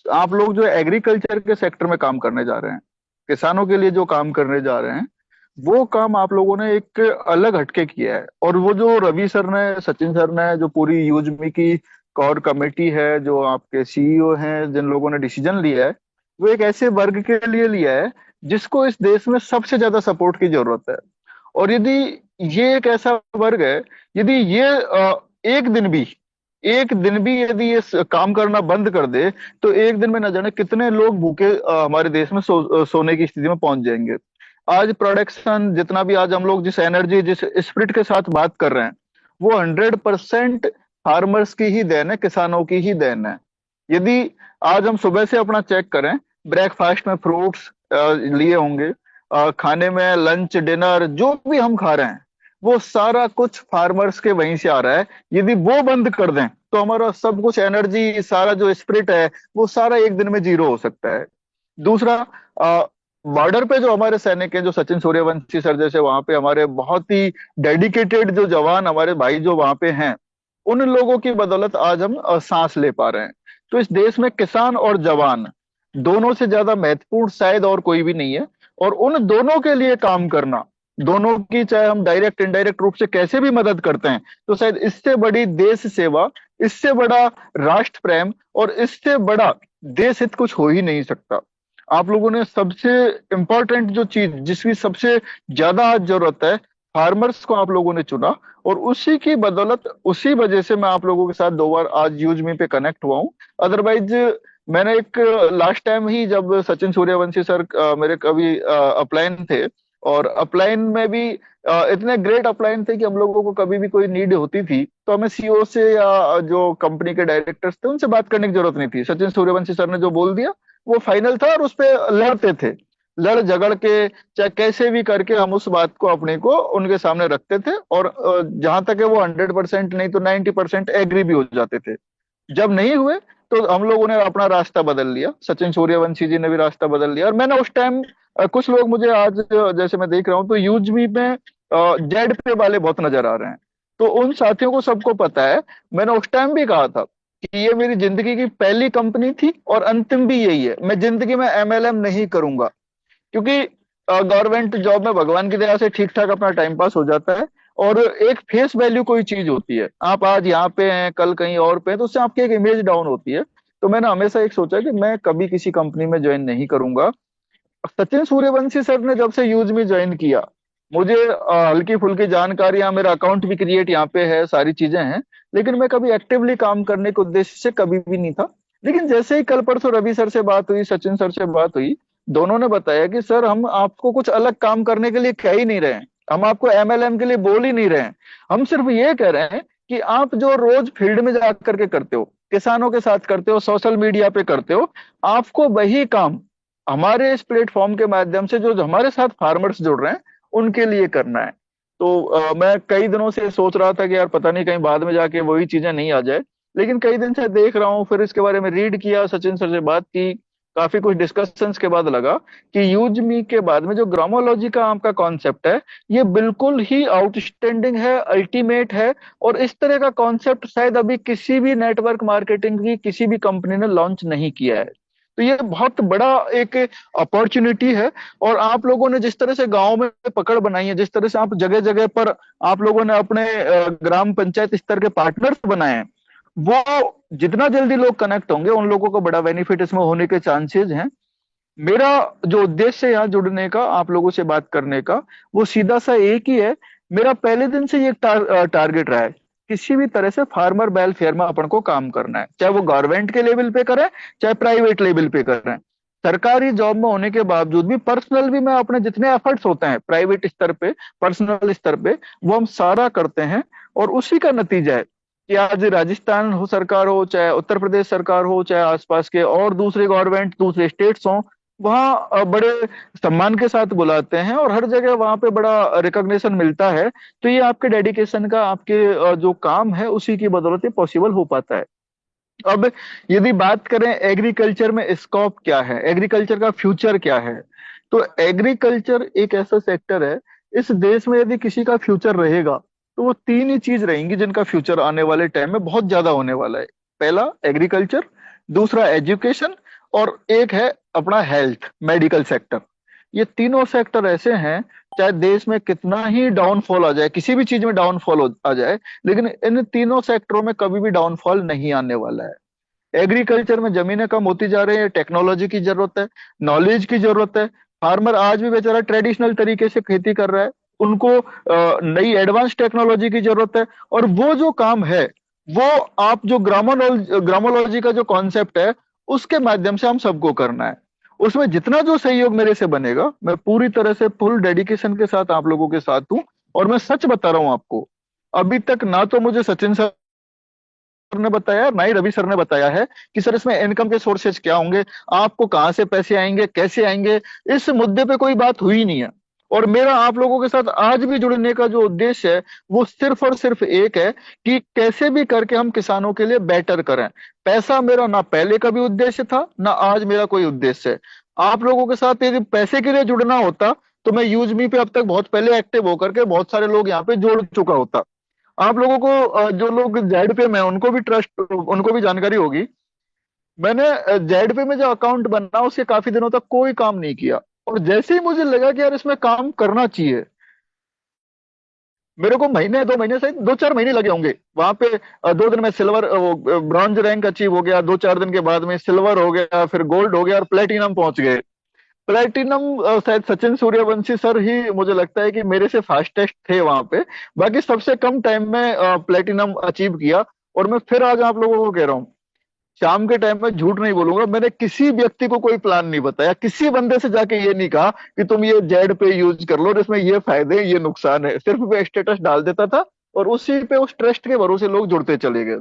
आप लोग जो एग्रीकल्चर के सेक्टर में काम करने जा रहे हैं, किसानों के लिए जो काम करने जा रहे हैं, वो काम आप लोगों ने एक अलग हटके किया है। और वो जो रवि सर ने, सचिन सर ने, जो पूरी यूजमी की कोर कमेटी है, जो आपके सीईओ हैं, जिन लोगों ने डिसीजन लिया है, वो एक ऐसे वर्ग के लिए लिया है जिसको इस देश में सबसे ज्यादा सपोर्ट की जरूरत है। और यदि ये एक ऐसा वर्ग है, यदि ये एक दिन भी यदि ये काम करना बंद कर दे, तो एक दिन में न जाने कितने लोग भूखे हमारे देश में सोने की स्थिति में पहुंच जाएंगे। आज प्रोडक्शन जितना भी, आज हम लोग जिस एनर्जी, जिस स्पिरिट के साथ बात कर रहे हैं, वो 100% फार्मर्स की ही देन है, किसानों की ही देन है। यदि आज हम सुबह से अपना चेक करें, ब्रेकफास्ट में फ्रूट्स लिए होंगे, खाने में लंच डिनर जो भी हम खा रहे हैं, वो सारा कुछ फार्मर्स के वहीं से आ रहा है। यदि वो बंद कर दें तो हमारा सब कुछ, एनर्जी, सारा जो स्पिरिट है, वो सारा एक दिन में जीरो हो सकता है। दूसरा, बॉर्डर पे जो हमारे सैनिक हैं, जो सचिन सूर्यवंशी सर जैसे वहां पे हमारे बहुत ही डेडिकेटेड जो जवान, हमारे भाई जो वहां पे हैं, उन लोगों की बदौलत आज हम सांस ले पा रहे हैं। तो इस देश में किसान और जवान दोनों से ज्यादा महत्वपूर्ण शायद और कोई भी नहीं है। और उन दोनों के लिए काम करना, दोनों की चाहे हम डायरेक्ट इनडायरेक्ट रूप से कैसे भी मदद करते हैं, तो शायद इससे बड़ी देश सेवा, इससे बड़ा राष्ट्र प्रेम और इससे बड़ा देश हित कुछ हो ही नहीं सकता। आप लोगों ने सबसे इंपॉर्टेंट जो चीज, जिसकी सबसे ज्यादा आज जरूरत है, फार्मर्स को आप लोगों ने चुना, और उसी की बदौलत, उसी वजह से मैं आप लोगों के साथ 2 बार आज यूजमी पे कनेक्ट हुआ हूँ। अदरवाइज मैंने एक लास्ट टाइम ही, जब सचिन सूर्यवंशी सर मेरे कभी अपलाइन थे, और अपलाइन में भी इतने ग्रेट अपलाइन थे कि हम लोगों को कभी भी कोई नीड होती थी तो हमें सीईओ से या जो कंपनी के डायरेक्टर्स थे उनसे बात करने की जरूरत नहीं थी। सचिन सूर्यवंशी सर ने जो बोल दिया वो फाइनल था और उस पे लड़ते थे, लड़ झगड़ के चाहे कैसे भी करके हम उस बात को अपने को उनके सामने रखते थे और जहां तक है वो 100% नहीं तो 90% एग्री भी हो जाते थे। जब नहीं हुए तो हम लोगों ने अपना रास्ता बदल लिया, सचिन सूर्यवंशी जी ने भी रास्ता बदल लिया। और मैंने उस टाइम कुछ लोग मुझे आज जैसे मैं देख रहा हूँ तो यूजबी में जेड पे वाले बहुत नजर आ रहे हैं। तो उन साथियों को सबको पता है, मैंने उस टाइम भी कहा था कि ये मेरी जिंदगी की पहली कंपनी थी और अंतिम भी यही है। मैं जिंदगी में एमएलएम नहीं करूंगा, क्योंकि गवर्नमेंट जॉब में भगवान की दया से ठीक ठाक अपना टाइम पास हो जाता है और एक फेस वैल्यू कोई चीज होती है। आप आज यहाँ पे हैं कल कहीं और पे हैं तो उससे आपकी एक इमेज डाउन होती है। तो मैंने हमेशा एक सोचा कि मैं कभी किसी कंपनी में ज्वाइन नहीं करूंगा। सचिन सूर्यवंशी सर ने जब से यूज में ज्वाइन किया, मुझे हल्की फुल्की जानकारियां, मेरा अकाउंट भी क्रिएट यहाँ पे है, सारी चीजें हैं, लेकिन मैं कभी एक्टिवली काम करने के उद्देश्य से कभी भी नहीं था। लेकिन जैसे ही कल परसों रवि सर से बात हुई, सचिन सर से बात हुई, दोनों ने बताया कि सर हम आपको कुछ अलग काम करने के लिए कह ही नहीं रहे हैं, हम आपको एमएलएम के लिए बोल ही नहीं रहे हैं, हम सिर्फ ये कह रहे हैं कि आप जो रोज फील्ड में जा करके करते हो, किसानों के साथ करते हो, सोशल मीडिया पे करते हो, आपको वही काम हमारे इस प्लेटफॉर्म के माध्यम से जो जो हमारे साथ फार्मर्स जुड़ रहे हैं उनके लिए करना है। तो मैं कई दिनों से सोच रहा था कि यार पता नहीं कहीं बाद में जाके वही चीजें नहीं आ जाए, लेकिन कई दिन से देख रहा हूँ, फिर इसके बारे में रीड किया, सचिन सर से बात की, काफी कुछ डिस्कशंस के बाद लगा कि यूज मी के बाद में जो ग्रामोलॉजी का आपका कॉन्सेप्ट है ये बिल्कुल ही आउटस्टैंडिंग है, अल्टीमेट है। और इस तरह का कॉन्सेप्ट शायद अभी किसी भी नेटवर्क मार्केटिंग की किसी भी कंपनी ने लॉन्च नहीं किया है। तो ये बहुत बड़ा एक अपॉर्चुनिटी है। और आप लोगों ने जिस तरह से गांव में पकड़ बनाई है, जिस तरह से आप जगह जगह पर आप लोगों ने अपने ग्राम पंचायत स्तर के पार्टनर्स बनाए हैं, वो जितना जल्दी लोग कनेक्ट होंगे उन लोगों को बड़ा बेनिफिट इसमें होने के चांसेस हैं। मेरा जो उद्देश्य है यहाँ जुड़ने का, आप लोगों से बात करने का, वो सीधा सा एक ही है। मेरा पहले दिन से ये टारगेट रहा है, किसी भी तरह से फार्मर वेलफेयर में अपन को काम करना है, चाहे वो गवर्नमेंट के लेवल पे करें चाहे प्राइवेट लेवल पे करें। सरकारी जॉब में होने के बावजूद भी पर्सनल भी मैं अपने जितने एफर्ट्स होते हैं प्राइवेट स्तर पे, पर्सनल स्तर पे, वो हम सारा करते हैं। और उसी का नतीजा है कि आज राजस्थान हो सरकार हो, चाहे उत्तर प्रदेश सरकार हो, चाहे आसपास के और दूसरे गवर्नमेंट दूसरे स्टेट्स हो, वहाँ बड़े सम्मान के साथ बुलाते हैं और हर जगह वहां पे बड़ा रिकॉग्निशन मिलता है। तो ये आपके डेडिकेशन का, आपके जो काम है उसी की बदौलत ये पॉसिबल हो पाता है। अब यदि बात करें एग्रीकल्चर में स्कोप क्या है, एग्रीकल्चर का फ्यूचर क्या है, तो एग्रीकल्चर एक ऐसा सेक्टर है, इस देश में यदि किसी का फ्यूचर रहेगा तो वो तीन ही चीज रहेंगी जिनका फ्यूचर आने वाले टाइम में बहुत ज्यादा होने वाला है। पहला एग्रीकल्चर, दूसरा एजुकेशन, और एक है अपना हेल्थ मेडिकल सेक्टर। ये तीनों सेक्टर ऐसे हैं, चाहे देश में कितना ही डाउनफॉल आ जाए, किसी भी चीज में डाउनफॉल आ जाए, लेकिन इन तीनों सेक्टरों में कभी भी डाउनफॉल नहीं आने वाला है। एग्रीकल्चर में जमीनें कम होती जा रही है, टेक्नोलॉजी की जरूरत है, नॉलेज की जरूरत है। फार्मर आज भी बेचारा ट्रेडिशनल तरीके से खेती कर रहा है, उनको नई एडवांस टेक्नोलॉजी की जरूरत है। और वो जो काम है वो आप जो ग्रामोलॉजी का जो कॉन्सेप्ट है उसके माध्यम से हम सबको करना है। उसमें जितना जो सहयोग मेरे से बनेगा मैं पूरी तरह से फुल डेडिकेशन के साथ आप लोगों के साथ हूं। और मैं सच बता रहा हूं आपको, अभी तक ना तो मुझे सचिन सर ने बताया ना ही रवि सर ने बताया है कि सर इसमें इनकम के सोर्सेज क्या होंगे, आपको कहां से पैसे आएंगे, कैसे आएंगे, इस मुद्दे पे कोई बात हुई नहीं है। और मेरा आप लोगों के साथ आज भी जुड़ने का जो उद्देश्य है वो सिर्फ और सिर्फ एक है कि कैसे भी करके हम किसानों के लिए बेटर करें। पैसा मेरा ना पहले का भी उद्देश्य था ना आज मेरा कोई उद्देश्य है। आप लोगों के साथ यदि पैसे के लिए जुड़ना होता तो मैं यूज मी पे अब तक बहुत पहले एक्टिव होकर के बहुत सारे लोग यहाँ पे जोड़ चुका होता। आप लोगों को जो लोग जेड पे में उनको भी ट्रस्ट, उनको भी जानकारी होगी, मैंने जेड पे में जो अकाउंट बना उसके काफी दिनों तक कोई काम नहीं किया। और जैसे ही मुझे लगा कि यार इसमें काम करना चाहिए, मेरे को महीने 2 महीने से 2-4 महीने लगे होंगे वहां पे। 2 दिन में सिल्वर ब्रॉन्ज रैंक अचीव हो गया, 2-4 दिन के बाद में सिल्वर हो गया, फिर गोल्ड हो गया और प्लेटिनम पहुंच गए। प्लेटिनम शायद सचिन सूर्यवंशी सर ही मुझे लगता है कि मेरे से फास्टेस्ट थे वहां पे, बाकी सबसे कम टाइम में प्लेटिनम अचीव किया। और मैं फिर आज आप लोगों को कह रहा हूँ, शाम के टाइम में झूठ नहीं बोलूंगा, मैंने किसी व्यक्ति को कोई प्लान नहीं बताया, किसी बंदे से जाके ये नहीं कहा कि तुम ये जेड पे यूज कर लो, जिसमें ये फायदे ये नुकसान है। सिर्फ मैं स्टेटस डाल देता था और उसी पे उस ट्रस्ट के भरोसे लोग जुड़ते चले गए।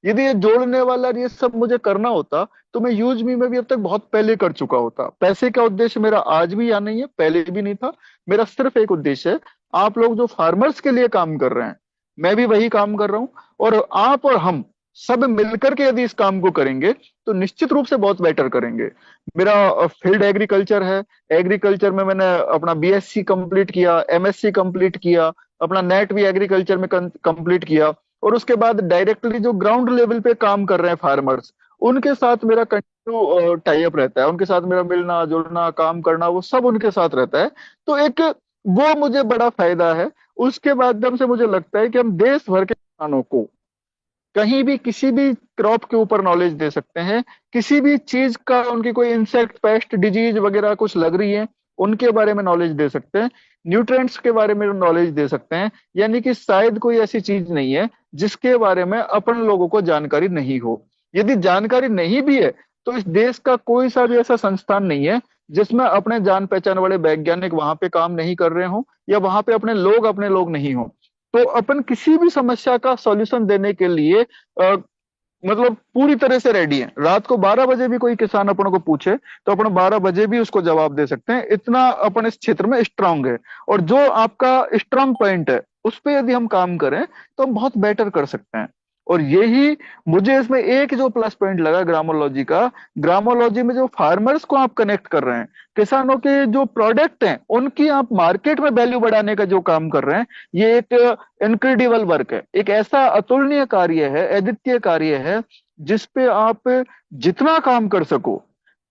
यदि ये जोड़ने वाला ये सब मुझे करना होता तो मैं यूज मी में भी अब तक बहुत पहले कर चुका होता। पैसे का उद्देश्य मेरा आज भी या नहीं है, पहले भी नहीं था। मेरा सिर्फ एक उद्देश्य है, आप लोग जो फार्मर्स के लिए काम कर रहे हैं, मैं भी वही काम कर रहा हूं, और आप और हम सब मिलकर के यदि इस काम को करेंगे तो निश्चित रूप से बहुत बेटर करेंगे। मेरा फील्ड एग्रीकल्चर है, एग्रीकल्चर में मैंने अपना बीएससी कंप्लीट किया, एमएससी कंप्लीट किया, अपना नेट भी एग्रीकल्चर में कंप्लीट किया, और उसके बाद डायरेक्टली जो ग्राउंड लेवल पे काम कर रहे हैं फार्मर्स, उनके साथ मेरा कंटिन्यू टाई अप रहता है, उनके साथ मेरा मिलना जुलना काम करना वो सब उनके साथ रहता है। तो एक वो मुझे बड़ा फायदा है। उसके माध्यम से मुझे लगता है कि हम देश भर के किसानों को कहीं भी किसी भी क्रॉप के ऊपर नॉलेज दे सकते हैं, किसी भी चीज का उनकी कोई इंसेक्ट पेस्ट डिजीज वगैरह कुछ लग रही है उनके बारे में नॉलेज दे सकते हैं, न्यूट्रिएंट्स के बारे में नॉलेज दे सकते हैं। यानी कि शायद कोई ऐसी चीज नहीं है जिसके बारे में अपन लोगों को जानकारी नहीं हो। यदि जानकारी नहीं भी है तो इस देश का कोई सा भी ऐसा संस्थान नहीं है जिसमें अपने जान पहचान वाले वैज्ञानिक वहां पे काम नहीं कर रहे हो, या वहां पे अपने लोग नहीं हो। तो अपन किसी भी समस्या का सॉल्यूशन देने के लिए मतलब पूरी तरह से रेडी है। रात को 12 बजे भी कोई किसान अपन को पूछे तो अपन 12 बजे भी उसको जवाब दे सकते हैं, इतना अपन इस क्षेत्र में स्ट्रांग है। और जो आपका स्ट्रांग पॉइंट है उस पर यदि हम काम करें तो हम बहुत बेटर कर सकते हैं। और यही मुझे इसमें एक जो प्लस पॉइंट लगा ग्रामोलॉजी का, ग्रामोलॉजी में जो फार्मर्स को आप कनेक्ट कर रहे हैं, किसानों के जो प्रोडक्ट हैं उनकी आप मार्केट में वैल्यू बढ़ाने का जो काम कर रहे हैं, ये एक इनक्रेडिबल वर्क है, एक ऐसा अतुलनीय कार्य है, अद्वितीय कार्य है, जिसपे आप जितना काम कर सको।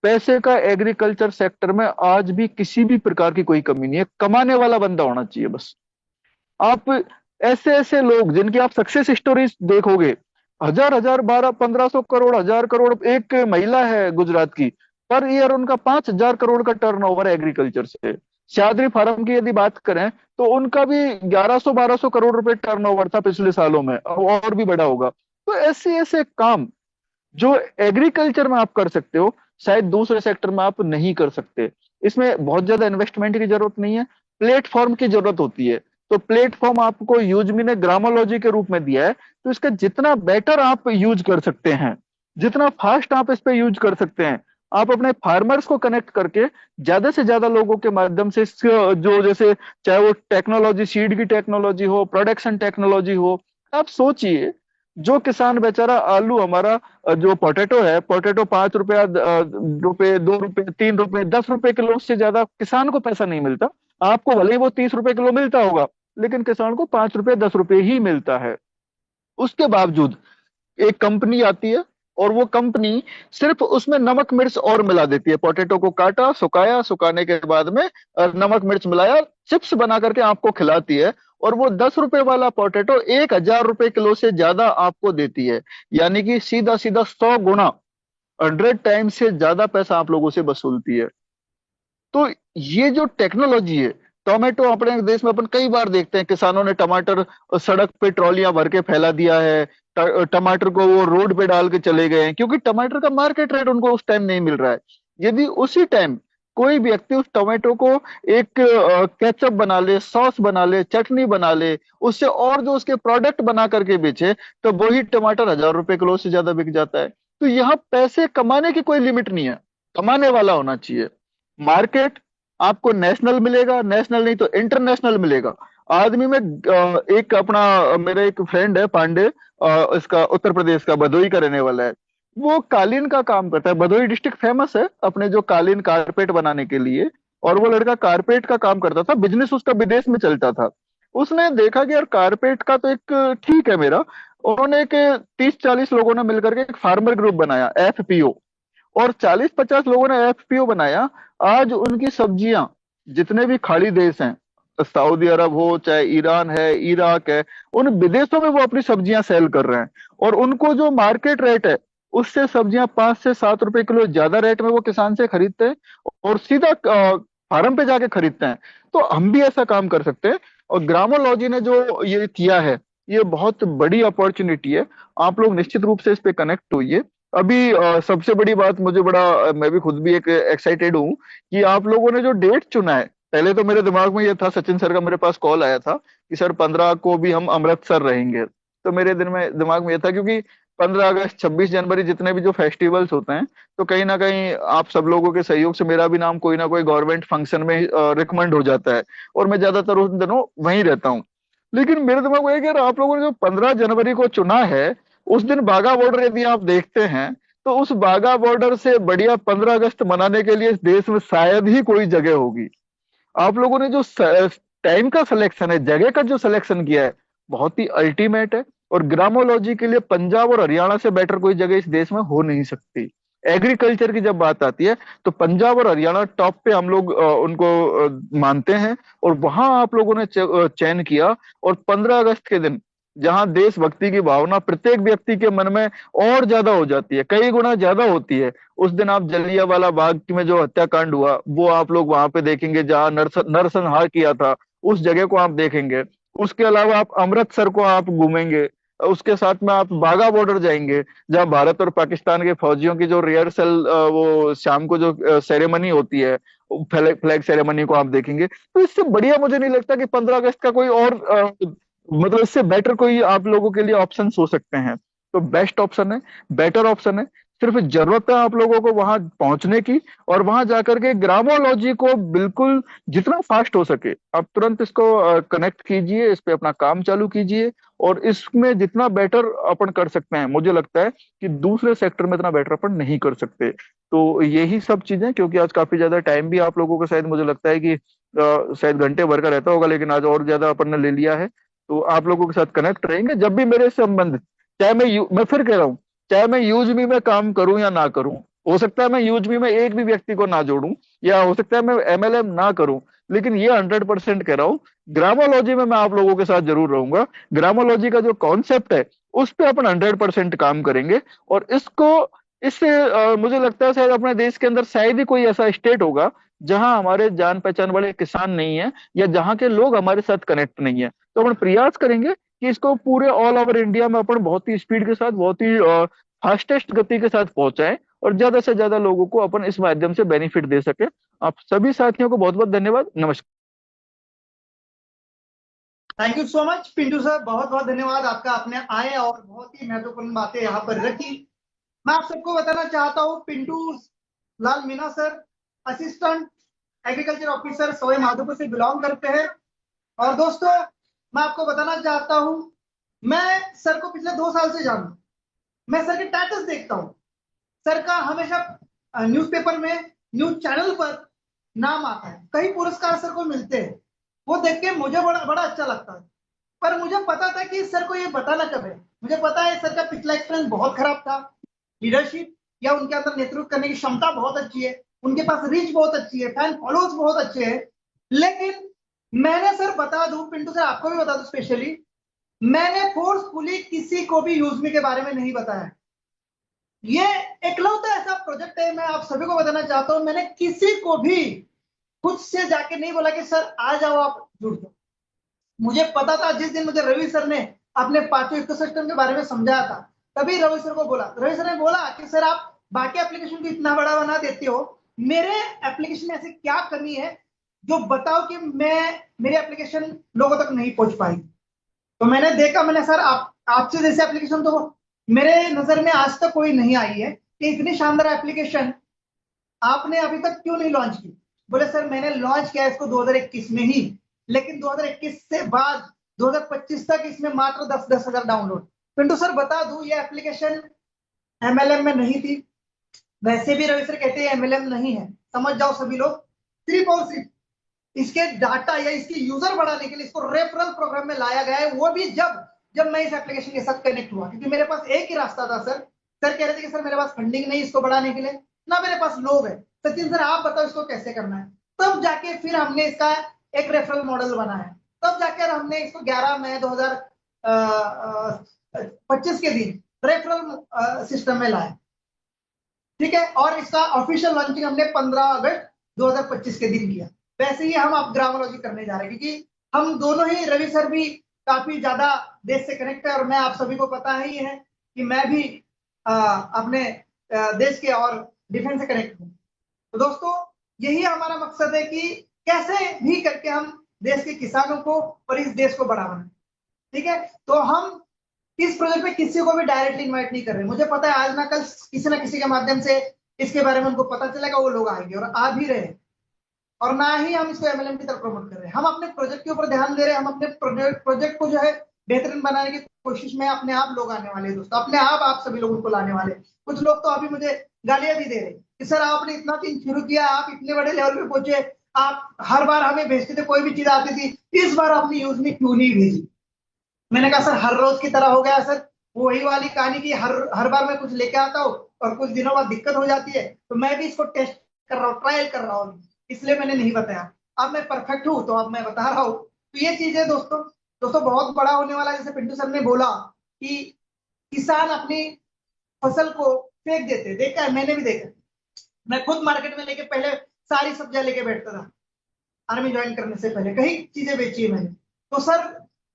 पैसे का एग्रीकल्चर सेक्टर में आज भी किसी भी प्रकार की कोई कमी नहीं है, कमाने वाला बंदा होना चाहिए बस। आप ऐसे ऐसे लोग जिनकी आप सक्सेस स्टोरीज देखोगे, हजार हजार 1200-1500 करोड़ 1000 करोड़, एक महिला है गुजरात की, पर ईयर उनका 5000 करोड़ का टर्नओवर है एग्रीकल्चर से। शादरी फार्म की यदि बात करें तो उनका भी 1100-1200 करोड़ रुपए टर्नओवर था पिछले सालों में, और भी बड़ा होगा। तो ऐसे ऐसे काम जो एग्रीकल्चर में आप कर सकते हो शायद दूसरे सेक्टर में आप नहीं कर सकते। इसमें बहुत ज्यादा इन्वेस्टमेंट की जरूरत नहीं है, प्लेटफॉर्म की जरूरत होती है। तो प्लेटफॉर्म आपको यूजमी ने ग्रामोलॉजी के रूप में दिया है, तो इसका जितना बेटर आप यूज कर सकते हैं, जितना फास्ट आप इस पे यूज कर सकते हैं, आप अपने फार्मर्स को कनेक्ट करके ज्यादा से ज्यादा लोगों के माध्यम से जो जैसे चाहे वो टेक्नोलॉजी, सीड की टेक्नोलॉजी हो, प्रोडक्शन टेक्नोलॉजी हो। आप सोचिए जो किसान बेचारा आलू हमारा जो पोटैटो है, पोटैटो 5 रुपया रुपए 2 रुपए 3 रुपए 10 रुपए किलो, उससे ज्यादा किसान को पैसा नहीं मिलता। आपको भले ही वो 30 रुपए किलो मिलता होगा, लेकिन किसान को 5 रुपए 10 रुपए ही मिलता है। उसके बावजूद एक कंपनी आती है और वो कंपनी सिर्फ उसमें नमक मिर्च और मिला देती है। पोटैटो को काटा, सुखाया, सुखाने के बाद में नमक मिर्च मिलाया, चिप्स बना करके आपको खिलाती है, और वो 10 रुपए वाला पोटैटो 1000 रुपए किलो से ज्यादा आपको देती है। यानी कि सीधा सीधा 100 गुना, 100 टाइम से ज्यादा पैसा आप लोगों से वसूलती है। तो ये जो टेक्नोलॉजी है, टोमेटो अपने देश में अपन कई बार देखते हैं किसानों ने टमाटर सड़क पे ट्रॉलियां भर के फैला दिया है, टमाटर को वो रोड पे डाल के चले गए हैं, क्योंकि टमाटर का मार्केट रेट उनको उस टाइम नहीं मिल रहा है। यदि उसी टाइम कोई व्यक्ति उस टोमेटो को एक केचप बना ले, सॉस बना ले, चटनी बना ले, उससे और जो उसके प्रोडक्ट बना करके बेचे, तो वही टमाटर 1000 रुपए किलो से ज्यादा बिक जाता है। तो यहाँ पैसे कमाने की कोई लिमिट नहीं है, कमाने वाला होना चाहिए। मार्केट आपको नेशनल मिलेगा, नेशनल नहीं तो इंटरनेशनल मिलेगा। आदमी में एक अपना मेरा एक फ्रेंड है पांडे, इसका उत्तर प्रदेश का भदोही का रहने वाला है। वो कालीन का काम करता है, भदोही डिस्ट्रिक्ट फेमस है अपने जो कालीन कारपेट बनाने के लिए, और वो लड़का कारपेट का काम करता था, बिजनेस उसका विदेश में चलता था। उसने देखा कि यार कारपेट का तो एक ठीक है मेरा, उन्होंने एक 30-40 लोगों ने मिलकर के एक फार्मर ग्रुप बनाया, एफपीओ, और 40-50 लोगों ने एफपीओ बनाया। आज उनकी सब्जियां जितने भी खाड़ी देश हैं, सऊदी अरब हो चाहे ईरान है, इराक है, उन विदेशों में वो अपनी सब्जियां सेल कर रहे हैं, और उनको जो मार्केट रेट है उससे सब्जियां 5 से 7 रुपए किलो ज्यादा रेट में वो किसान से खरीदते हैं और सीधा फार्म पे जाके खरीदते हैं। तो हम भी ऐसा काम कर सकते हैं, और ग्रामोलॉजी ने जो ये किया है ये बहुत बड़ी अपॉर्चुनिटी है। आप लोग निश्चित रूप से इस पे कनेक्ट होइए। अभी सबसे बड़ी बात मुझे मैं भी खुद भी एक एक्साइटेड हूँ कि आप लोगों ने जो डेट चुना है। पहले तो मेरे दिमाग में ये था, सचिन सर का मेरे पास कॉल आया था कि सर 15 को भी हम अमृतसर रहेंगे। तो मेरे दिमाग में ये था, क्योंकि 15 अगस्त 26 जनवरी जितने भी जो फेस्टिवल्स होते हैं, तो कहीं ना कहीं आप सब लोगों के सहयोग से मेरा भी नाम कोई ना कोई गवर्नमेंट फंक्शन में रिकमेंड हो जाता है, और मैं ज्यादातर उन दिनों वहीं रहता हूँ। लेकिन मेरे दिमाग में है कि यार आप लोगों ने जो 15 जनवरी को चुना है, उस दिन बाघा बॉर्डर यदि आप देखते हैं, तो उस बाघा बॉर्डर से बढ़िया 15 अगस्त मनाने के लिए इस देश में शायद ही कोई जगह होगी। आप लोगों ने जो टाइम का सिलेक्शन है, जगह का जो सिलेक्शन किया है, बहुत ही अल्टीमेट है। और ग्रामोलॉजी के लिए पंजाब और हरियाणा से बेटर कोई जगह इस देश में हो नहीं सकती। एग्रीकल्चर की जब बात आती है, तो पंजाब और हरियाणा टॉप पे हम लोग उनको मानते हैं। और वहां आप लोगों ने चयन किया। और 15 अगस्त के दिन जहां देशभक्ति की भावना प्रत्येक व्यक्ति के मन में और ज्यादा हो जाती है, कई गुना ज्यादा होती है, उस दिन आप जलियांवाला बाग में जो हत्याकांड हुआ वो आप लोग वहां पे देखेंगे, जहां नरसंहार किया था उस जगह को आप देखेंगे। उसके अलावा आप अमृतसर को आप घूमेंगे। उसके साथ में आप बाघा बॉर्डर जाएंगे, जहां भारत और पाकिस्तान के फौजियों की जो रिहर्सल, वो शाम को जो सेरेमनी होती है, फ्लैग सेरेमनी को आप देखेंगे। तो इससे बढ़िया मुझे नहीं लगता कि 15 अगस्त का कोई और मतलब इससे बेटर कोई आप लोगों के लिए ऑप्शंस हो सकते हैं। तो बेस्ट ऑप्शन है, बेटर ऑप्शन है। सिर्फ जरूरत है आप लोगों को वहां पहुंचने की, और वहां जाकर के ग्रामोलॉजी को बिल्कुल जितना फास्ट हो सके आप तुरंत इसको कनेक्ट कीजिए, इस पे अपना काम चालू कीजिए। और इसमें जितना बेटर अपन कर सकते हैं, मुझे लगता है कि दूसरे सेक्टर में इतना बेटर अपन नहीं कर सकते। तो यही सब चीजें, क्योंकि आज काफी ज्यादा टाइम भी आप लोगों को शायद मुझे लगता है कि शायद घंटे भर का रहता होगा, लेकिन आज और ज्यादा अपन ने ले लिया है। तो आप लोगों के साथ कनेक्ट रहेंगे जब भी मेरे संबंध, चाहे मैं फिर कह रहा हूँ, चाहे मैं यूजमी में काम करूं या ना करूं। हो सकता है मैं यूजमी में एक भी व्यक्ति को ना जोड़ूं, या हो सकता है मैं एमएलएम ना करूं, लेकिन ये 100% कह रहा हूं, ग्रामोलॉजी में मैं आप लोगों के साथ जरूर रहूंगा। ग्रामोलॉजी का जो कॉन्सेप्ट है उस पे अपन 100% काम करेंगे। और इससे मुझे लगता है शायद अपने देश के अंदर शायद ही कोई ऐसा स्टेट होगा जहां हमारे जान पहचान वाले किसान नहीं है, या जहां के लोग हमारे साथ कनेक्ट नहीं है। तो अपन प्रयास करेंगे कि इसको पूरे ऑल ओवर इंडिया में अपन बहुत ही स्पीड के साथ, बहुत ही फास्टेस्ट गति के साथ पहुंचाएं, और ज्यादा से ज्यादा लोगों को अपन इस माध्यम से बेनिफिट दे सके। आप सभी साथियों को बहुत बहुत धन्यवाद। नमस्कार। Thank you so much Pintu sir, बहुत बहुत धन्यवाद आपका। आपने आए और बहुत ही महत्वपूर्ण बातें यहाँ पर रखी। मैं आप सबको बताना चाहता हूँ, Pintu Lal Meena sir assistant agriculture officer Sawai Madhopur से बिलोंग करते हैं। और दोस्तों, मैं आपको बताना चाहता हूँ, मैं सर को पिछले 2 साल से जानता हूँ। मैं सर के स्टेटस देखता हूँ, सर का हमेशा न्यूज़पेपर में, न्यूज चैनल पर नाम आता है, कई पुरस्कार सर को मिलते हैं। वो देख के मुझे बड़ा बड़ा अच्छा लगता है। पर मुझे पता था कि सर को ये बताना कब है। मुझे पता है सर का पिछला एक्सपीरियंस बहुत खराब था। लीडरशिप या उनके अंदर नेतृत्व करने की क्षमता बहुत अच्छी है, उनके पास रीच बहुत अच्छी है, फैन फॉलोअर्स बहुत अच्छे हैं। लेकिन मैंने सर बता दूं, पिंटू सर आपको भी बता दूं स्पेशली, मैंने फोर्सफुली किसी को भी यूजमी के बारे में नहीं बताया। ये इकलौता ऐसा प्रोजेक्ट है, मैं आप सभी को बताना चाहता हूं, मैंने किसी को भी खुद से जाके नहीं बोला कि सर आ जाओ आप जुड़ जाओ। मुझे पता था, जिस दिन मुझे रवि सर ने अपने पांचों इकोसिस्टम के बारे में समझाया था, तभी रवि सर को बोला। रवि सर ने बोला कि सर आप बाकी एप्लीकेशन को इतना बड़ा बना देते हो, मेरे एप्लीकेशन में ऐसी क्या कमी है जो बताओ कि मेरी एप्लीकेशन लोगों तक नहीं पहुंच पाई। तो मैंने देखा, मैंने सर आपसे जैसे एप्लीकेशन तो मेरे नजर में आज तक कोई नहीं आई है कि इतनी शानदार एप्लीकेशन आपने अभी तक क्यों नहीं लॉन्च की। बोले सर मैंने लॉन्च किया इसको 2021 में ही, लेकिन 2021 से बाद 2025 तक इसमें मात्र 10-10 हजार डाउनलोड। पिंटू सर बता दूं, ये एप्लीकेशन एमएलएम में नहीं थी। वैसे भी रवि सर कहते हैं एमएलएम नहीं है, समझ जाओ सभी लोग। सिर्फ और सिर्फ इसके डाटा या इसकी यूजर बढ़ाने के लिए इसको रेफरल प्रोग्राम में लाया गया है। वो भी जब मैं इस एप्लीकेशन के साथ कनेक्ट हुआ, क्योंकि मेरे पास एक ही रास्ता था। सर कह रहे थे कि सर मेरे पास फंडिंग नहीं इसको बढ़ाने के लिए, ना मेरे पास लोग है। सचिन सर आप बताओ इसको कैसे करना है। तब जाके फिर हमने इसका एक रेफरल मॉडल बनाया। तब जाकर हमने इसको 11 मई 2025 के दिन रेफरल सिस्टम में लाया, ठीक है। और इसका ऑफिशियल लॉन्चिंग हमने 15 अगस्त 2025 के दिन किया। वैसे ही हम अब ग्रामोलॉजी करने जा रहे हैं, क्योंकि हम दोनों ही, रवि सर भी काफी ज्यादा देश से कनेक्ट है, और मैं आप सभी को पता ही है कि मैं भी अपने देश के और डिफेंस से कनेक्ट हूँ। तो दोस्तों यही हमारा मकसद है कि कैसे भी करके हम देश के किसानों को और इस देश को बढ़ावा दें। ठीक है, तो हम इस प्रोजेक्ट में किसी को भी डायरेक्टली इनवाइट नहीं कर रहे। मुझे पता है आज ना कल किसी ना किसी के माध्यम से इसके बारे में उनको पता चलेगा, वो लोग आएंगे और आ भी रहे। और ना ही हम इसको एमएलएम की तरफ प्रमोट कर रहे हैं, हम अपने प्रोजेक्ट के ऊपर ध्यान दे रहे हैं। हम अपने प्रोजेक्ट को जो है बेहतरीन बनाने की कोशिश में अपने आप लोग आने वाले हैं दोस्तों, अपने आप सभी लोगों को लाने वाले। कुछ लोग तो अभी मुझे गालियां भी दे रहे कि सर आपने इतना दिन शुरू किया, आप इतने बड़े लेवल पे पहुंचे, आप हर बार हमें भेजते थे, कोई भी चीज आती थी, इस बार आपने यूज में क्यों नहीं भेजी। मैंने कहा सर हर रोज की तरह हो गया सर, वही वाली कहानी की हर बार मैं कुछ लेके आता हूँ और कुछ दिनों बाद दिक्कत हो जाती है, तो मैं भी इसको टेस्ट कर रहा हूँ, ट्रायल कर रहा हूँ, इसलिए मैंने नहीं बताया। अब मैं परफेक्ट हूँ तो अब मैं बता रहा हूँ। तो ये चीज है दोस्तों, बहुत बड़ा होने वाला है। जैसे पिंटू सर ने बोला कि किसान अपनी फसल को फेंक देते, देखा है, मैंने भी देखा। मैं खुद मार्केट में लेके पहले सारी सब्जियां लेके बैठता था, आर्मी ज्वाइन करने से पहले कई चीजें बेची है मैंने। तो सर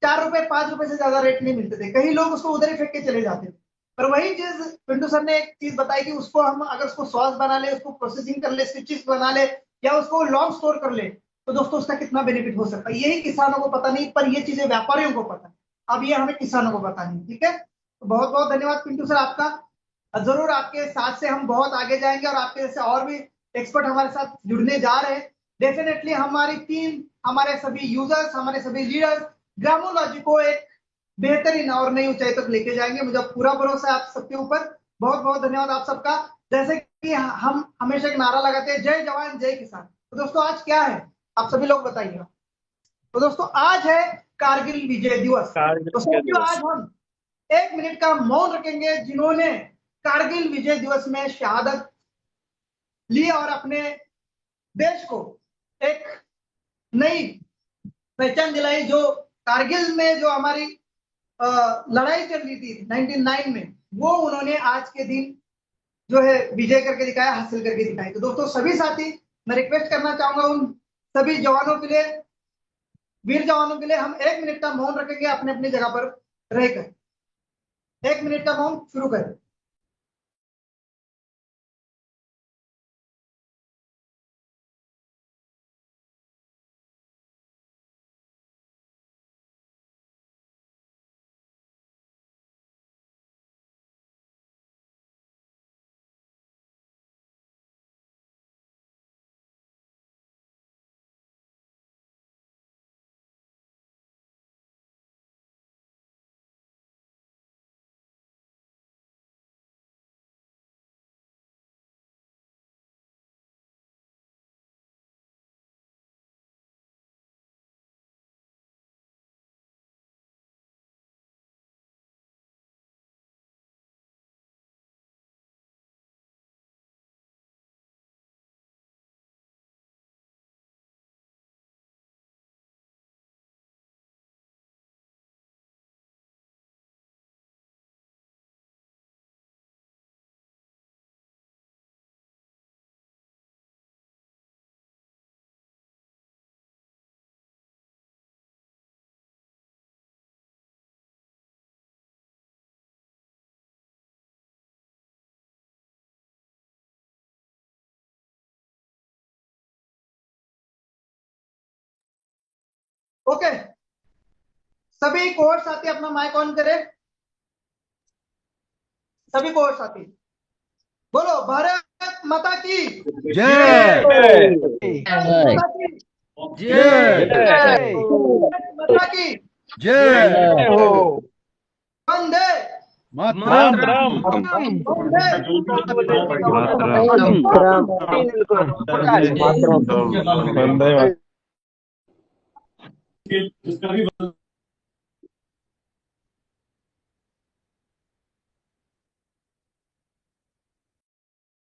4 रुपए 5 रुपए से ज्यादा रेट नहीं मिलते थे, कई लोग उसको उधर ही फेंक के चले जाते थे। पर वही चीज पिंटू सर ने एक चीज बताई कि उसको हम अगर उसको सॉस बना ले, उसको प्रोसेसिंग कर ले, चिप्स बना ले या उसको लॉन्ग स्टोर कर ले, तो दोस्तों उसका कितना बेनिफिट हो सकता है। यही किसानों को पता नहीं, पर ये चीजें व्यापारियों को पता है। अब ये हमें किसानों को पता नहीं। ठीक है, तो बहुत बहुत धन्यवाद पिंटू सर आपका। जरूर आपके साथ से हम बहुत आगे जाएंगे और आपके जैसे और भी एक्सपर्ट हमारे साथ जुड़ने जा रहे हैं। डेफिनेटली हमारी टीम, हमारे सभी यूजर्स, हमारे सभी लीडर्स ग्रामोलॉजी को एक बेहतरीन और नई ऊंचाई तक लेके जाएंगे। मुझे पूरा भरोसा है आप सबके ऊपर। बहुत बहुत धन्यवाद आप सबका। जैसे कि हम हमेशा एक नारा लगाते हैं, जय जवान जय किसान। तो दोस्तों आज क्या है, आप सभी लोग बताइएगा। तो दोस्तों आज है कारगिल विजय दिवस। तो सोचिए आज हम 1 मिनट का मौन रखेंगे जिन्होंने कारगिल विजय दिवस में शहादत ली और अपने देश को एक नई पहचान दिलाई। जो कारगिल में जो हमारी लड़ाई चल रही थी 1999 में, वो उन्होंने आज के दिन जो है विजय करके दिखाया, हासिल करके दिखाई। तो दोस्तों सभी साथी, मैं रिक्वेस्ट करना चाहूंगा उन सभी जवानों के लिए, वीर जवानों के लिए, हम 1 मिनट का मौन रखेंगे अपने अपनी जगह पर रहकर। 1 मिनट का मौन शुरू करें। ओके, सभी कोर्स साथी अपना माइक ऑन करें। सभी कोर्स साथी बोलो, भारत माता की जय माता की जय माता की जय वंदे मातरम वंदे वंदे